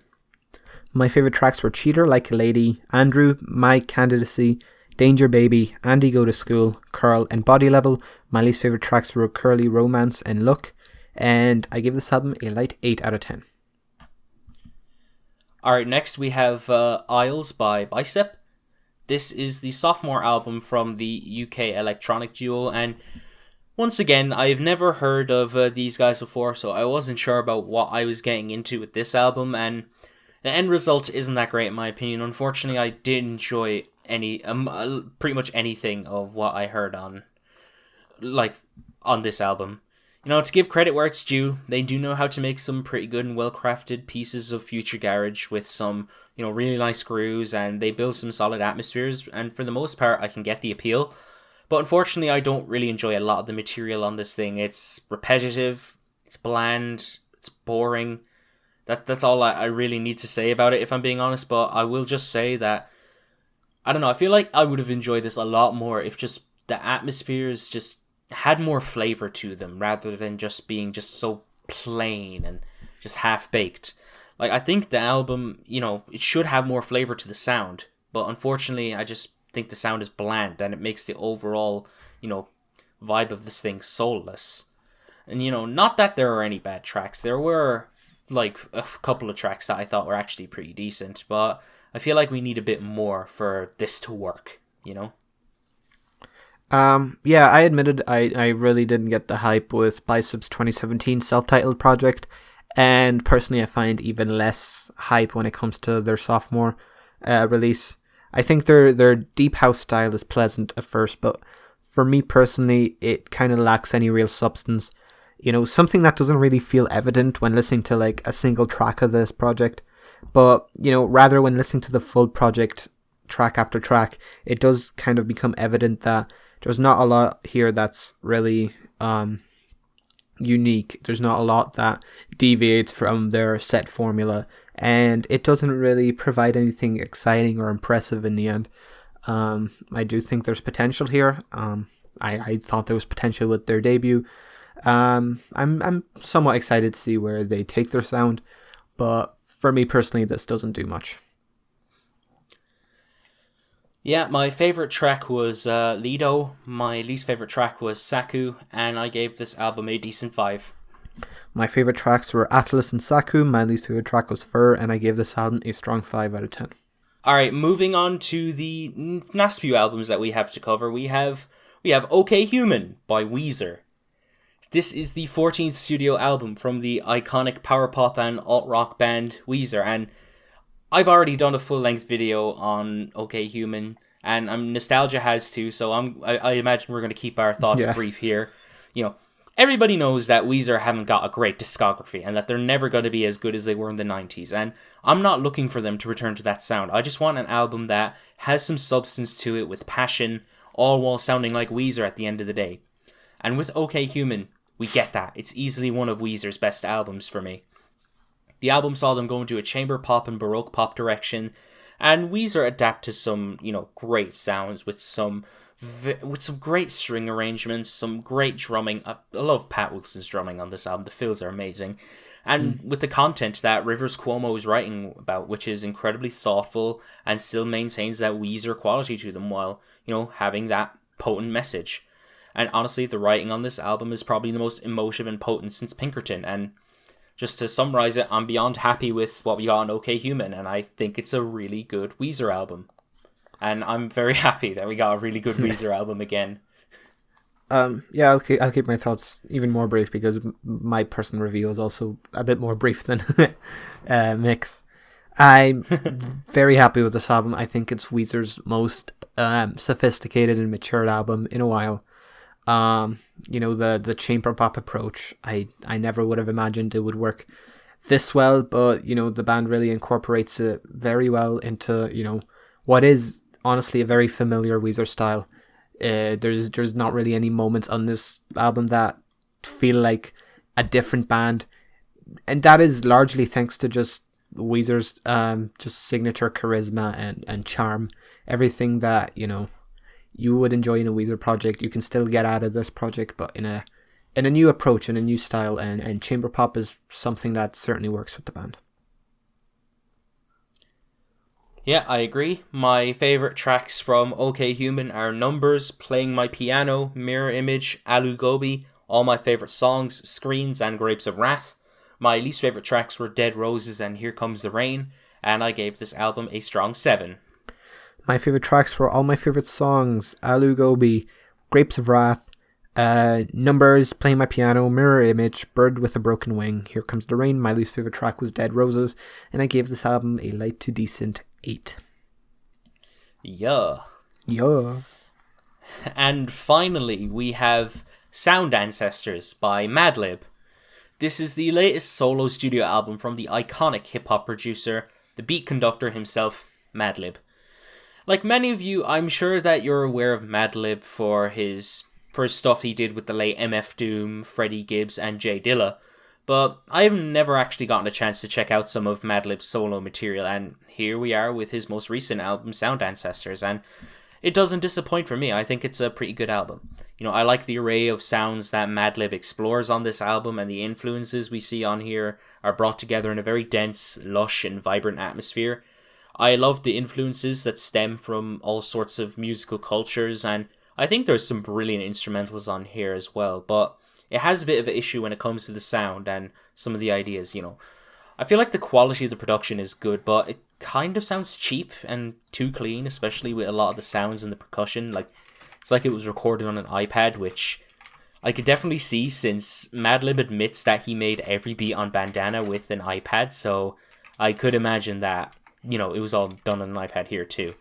My favourite tracks were Cheater, Like a Lady, Andrew, My Candidacy, Danger Baby, Andy Go to School, Curl, and Body Level. My least favourite tracks were Curly Romance and Look, and I give this album a light 8 out of 10. Alright, next we have Isles by Bicep. This is the sophomore album from the UK electronic duo, and once again, I've never heard of these guys before, so I wasn't sure about what I was getting into with this album, and the end result isn't that great in my opinion. Unfortunately, I did enjoy pretty much anything of what I heard on this album. To give credit where it's due, they do know how to make some pretty good and well-crafted pieces of future garage with some, really nice grooves, and they build some solid atmospheres, and for the most part, I can get the appeal. But unfortunately, I don't really enjoy a lot of the material on this thing. It's repetitive, it's bland, it's boring. That's all I really need to say about it, if I'm being honest, but I will just say that, I don't know, I feel like I would have enjoyed this a lot more if just the atmospheres just had more flavor to them rather than just being just so plain and just half-baked. I think the album, it should have more flavor to the sound, but unfortunately I just think the sound is bland and it makes the overall, vibe of this thing soulless. And, not that there are any bad tracks. There were, a couple of tracks that I thought were actually pretty decent, but I feel like we need a bit more for this to work, I admitted I really didn't get the hype with Bicep's 2017 self-titled project, and personally I find even less hype when it comes to their sophomore release. I think their deep house style is pleasant at first, but for me personally, it kind of lacks any real substance. Something that doesn't really feel evident when listening to a single track of this project, but rather when listening to the full project, track after track, it does kind of become evident that there's not a lot here that's really unique. There's not a lot that deviates from their set formula, and it doesn't really provide anything exciting or impressive in the end. I do think there's potential here. I thought there was potential with their debut. I'm somewhat excited to see where they take their sound, but for me personally, this doesn't do much. Yeah, my favourite track was Lido, my least favourite track was Saku, and I gave this album a decent 5. My favourite tracks were Atlas and Saku, my least favourite track was Fur, and I gave this album a strong 5 out of 10. Alright, moving on to the last few albums that we have to cover, we have OK Human by Weezer. This is the 14th studio album from the iconic power pop and alt-rock band Weezer, and I've already done a full-length video on OK Human, and Nostalgia has too, so I imagine we're going to keep our thoughts brief here. You know, everybody knows that Weezer haven't got a great discography, and that they're never going to be as good as they were in the 90s, and I'm not looking for them to return to that sound. I just want an album that has some substance to it, with passion, all while sounding like Weezer at the end of the day. And with OK Human, we get that. It's easily one of Weezer's best albums for me. The album saw them go into a chamber pop and baroque pop direction, and Weezer adapt to some, great sounds with some great string arrangements, some great drumming. I love Pat Wilson's drumming on this album. The fills are amazing. And with the content that Rivers Cuomo is writing about, which is incredibly thoughtful and still maintains that Weezer quality to them while, having that potent message. And honestly, the writing on this album is probably the most emotive and potent since Pinkerton, and just to summarize it, I'm beyond happy with what we got on OK Human, and I think it's a really good Weezer album. And I'm very happy that we got a really good Weezer album again. I'll keep my thoughts even more brief, because my personal review is also a bit more brief than Mick's. I'm very happy with this album. I think it's Weezer's most sophisticated and mature album in a while. The chamber pop approach, I never would have imagined it would work this well, but the band really incorporates it very well into what is honestly a very familiar Weezer style. There's not really any moments on this album that feel like a different band, and that is largely thanks to just Weezer's just signature charisma and charm. Everything that you would enjoy in a Weezer project, you can still get out of this project, but in a new approach, in a new style, and chamber pop is something that certainly works with the band. Yeah, I agree. My favourite tracks from OK Human are Numbers, Playing My Piano, Mirror Image, Alu Gobi, all my favourite songs, Screens, and Grapes of Wrath. My least favourite tracks were Dead Roses and Here Comes the Rain, and I gave this album a strong 7. My favourite tracks were all my favourite songs, Alu Gobi, Grapes of Wrath, Numbers, Playing My Piano, Mirror Image, Bird with a Broken Wing, Here Comes the Rain. My least favourite track was Dead Roses, and I gave this album a light to decent 8. Yeah. And finally, we have Sound Ancestors by Madlib. This is the latest solo studio album from the iconic hip-hop producer, the beat conductor himself, Madlib. Like many of you, I'm sure that you're aware of Madlib for his stuff he did with the late MF Doom, Freddie Gibbs, and Jay Dilla, but I've never actually gotten a chance to check out some of Madlib's solo material, and here we are with his most recent album, Sound Ancestors, and it doesn't disappoint for me. I think it's a pretty good album. I like the array of sounds that Madlib explores on this album, and the influences we see on here are brought together in a very dense, lush, and vibrant atmosphere. I love the influences that stem from all sorts of musical cultures, and I think there's some brilliant instrumentals on here as well, but it has a bit of an issue when it comes to the sound and some of the ideas, I feel like the quality of the production is good, but it kind of sounds cheap and too clean, especially with a lot of the sounds and the percussion. It's like it was recorded on an iPad, which I could definitely see since Madlib admits that he made every beat on Bandana with an iPad, so I could imagine that, it was all done on an iPad here too.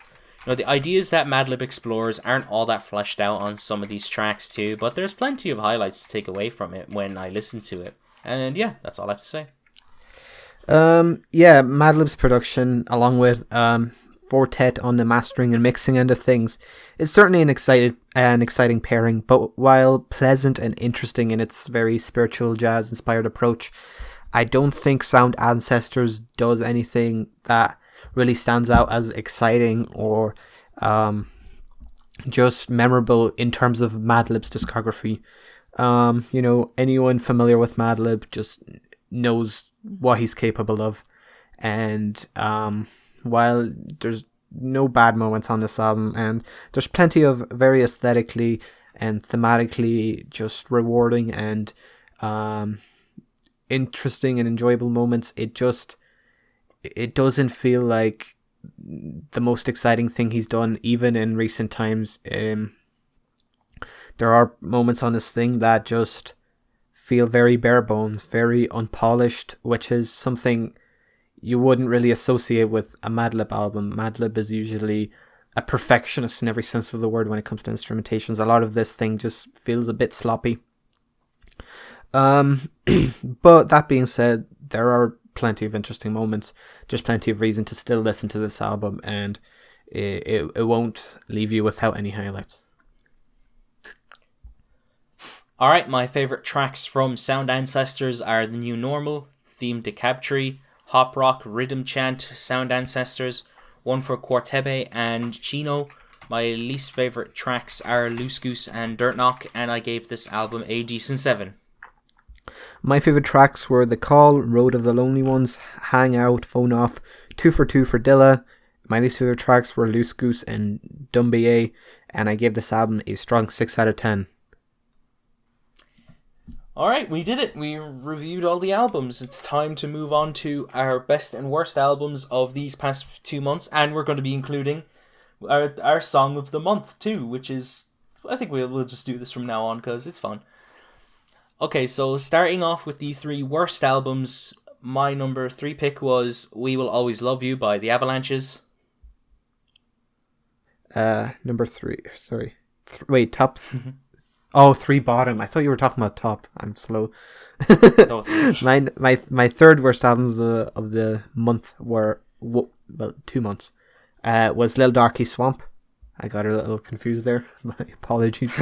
The ideas that Madlib explores aren't all that fleshed out on some of these tracks too, but there's plenty of highlights to take away from it when I listen to it. And yeah, that's all I have to say. Madlib's production, along with Fortet on the mastering and mixing end of things. It's certainly an exciting pairing, but while pleasant and interesting in its very spiritual jazz-inspired approach, I don't think Sound Ancestors does anything that really stands out as exciting or just memorable in terms of Madlib's discography. Anyone familiar with Madlib just knows what he's capable of, and while there's no bad moments on this album, and there's plenty of very aesthetically and thematically just rewarding and interesting and enjoyable moments, it doesn't feel like the most exciting thing he's done even in recent times. There are moments on this thing that just feel very bare bones, very unpolished, which is something you wouldn't really associate with a Madlib album. Madlib is usually a perfectionist in every sense of the word when it comes to instrumentations. A lot of this thing just feels a bit sloppy. But that being said, there are plenty of interesting moments. There's plenty of reason to still listen to this album, and it won't leave you without any highlights. Alright, my favourite tracks from Sound Ancestors are The New Normal, Theme de Cabtree, Hop Rock, Rhythm Chant, Sound Ancestors, One for Quartebe, and Chino. My least favourite tracks are Loose Goose and Dirt Knock, and I gave this album a decent 7. My favourite tracks were The Call, Road of the Lonely Ones, Hang Out, Phone Off, 2 for 2 for Dilla. My least favourite tracks were Loose Goose and Dumbier, and I gave this album a strong 6 out of 10. Alright, we did it. We reviewed all the albums. It's time to move on to our best and worst albums of these past 2 months, and we're going to be including our song of the month too, which is, I think we'll just do this from now on because it's fun. Okay, so starting off with the 3 worst albums, my number 3 pick was We Will Always Love You by the Avalanches. Number 3, sorry. Wait, top... Oh, 3 bottom. I thought you were talking about top. I'm slow. My third worst albums of the month were 2 months. Was Lil Darkie Swamp. I got a little confused there. My apologies.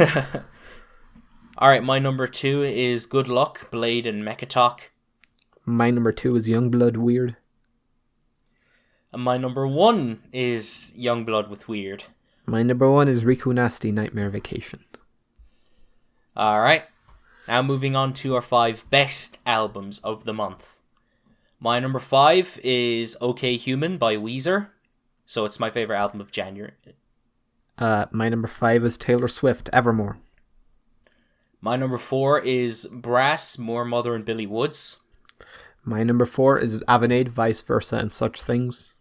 Alright, my number 2 is Good Luck, Bladee and Mechatok. My number 2 is YUNGBLUD, Weird. And my number 1 is YUNGBLUD with Weird. My number 1 is Rico Nasty, Nightmare Vacation. Alright, now moving on to our 5 best albums of the month. My number 5 is OK Human by Weezer. So it's my favourite album of January. My number 5 is Taylor Swift, Evermore. My number 4 is Brass, Moor, Mother and Billy Woods. My number 4 is Avenade, Vice Versa and Such Things.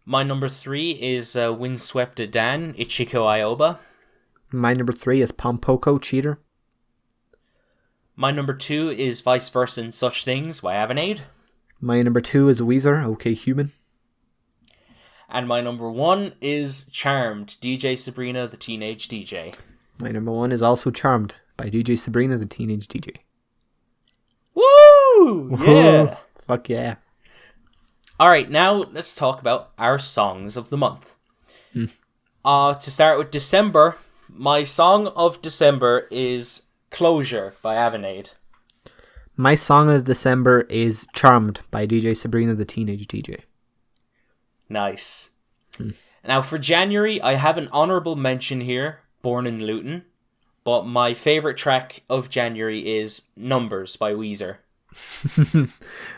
My number 3 is Windswept Adan, Ichiko Aoba. My number 3 is Pom Poko, Cheater. My number 2 is Vice Versa and Such Things by Avenade. My number 2 is Weezer, OK Human. And my number 1 is Charmed, DJ Sabrina, the Teenage DJ. My number 1 is also Charmed by DJ Sabrina, the Teenage DJ. Woo! Yeah! Fuck yeah. Alright, now let's talk about our songs of the month. To start with December, my song of December is Closure by Avenade. My song of December is Charmed by DJ Sabrina, the Teenage DJ. Nice. Now for January, I have an honourable mention here, Born in Luton. But my favourite track of January is Numbers by Weezer.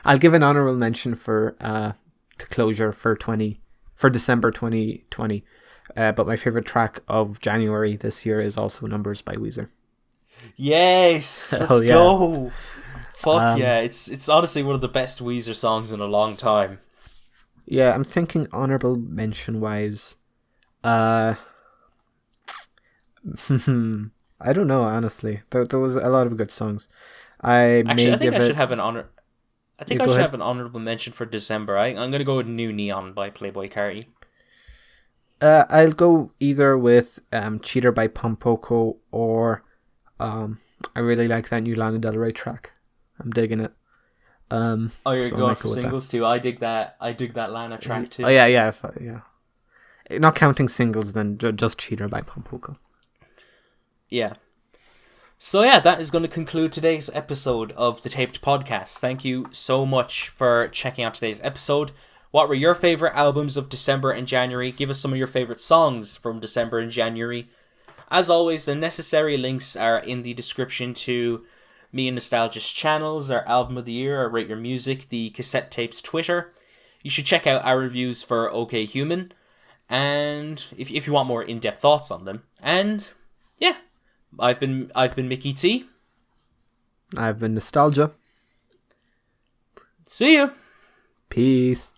I'll give an honourable mention for Closure for December 2020. But my favourite track of January this year is also Numbers by Weezer. Yes! Let's go! Fuck yeah, it's honestly one of the best Weezer songs in a long time. Yeah, I'm thinking honourable mention wise. I don't know, honestly. There was a lot of good songs. I should have an honourable mention for December. I'm going to go with New Neon by Playboi Carti. I'll go either with Cheater by Pom Poko or I really like that new Lana Del Rey track. I'm digging it. Oh, you're So I going might for go with that. singles too. I dig that. I dig that Lana track too. Oh yeah. Not counting singles, then just Cheater by Pom Poko. Yeah. So yeah, that is going to conclude today's episode of the Taped Podcast. Thank you so much for checking out today's episode. What were your favorite albums of December and January? Give us some of your favorite songs from December and January. As always, the necessary links are in the description to me and Nostalgia's channels, our album of the year, our Rate Your Music, the Cassette Tapes Twitter. You should check out our reviews for OK Human, and if you want more in-depth thoughts on them. And yeah, I've been Mickey T. I've been Nostalgia. See ya. Peace.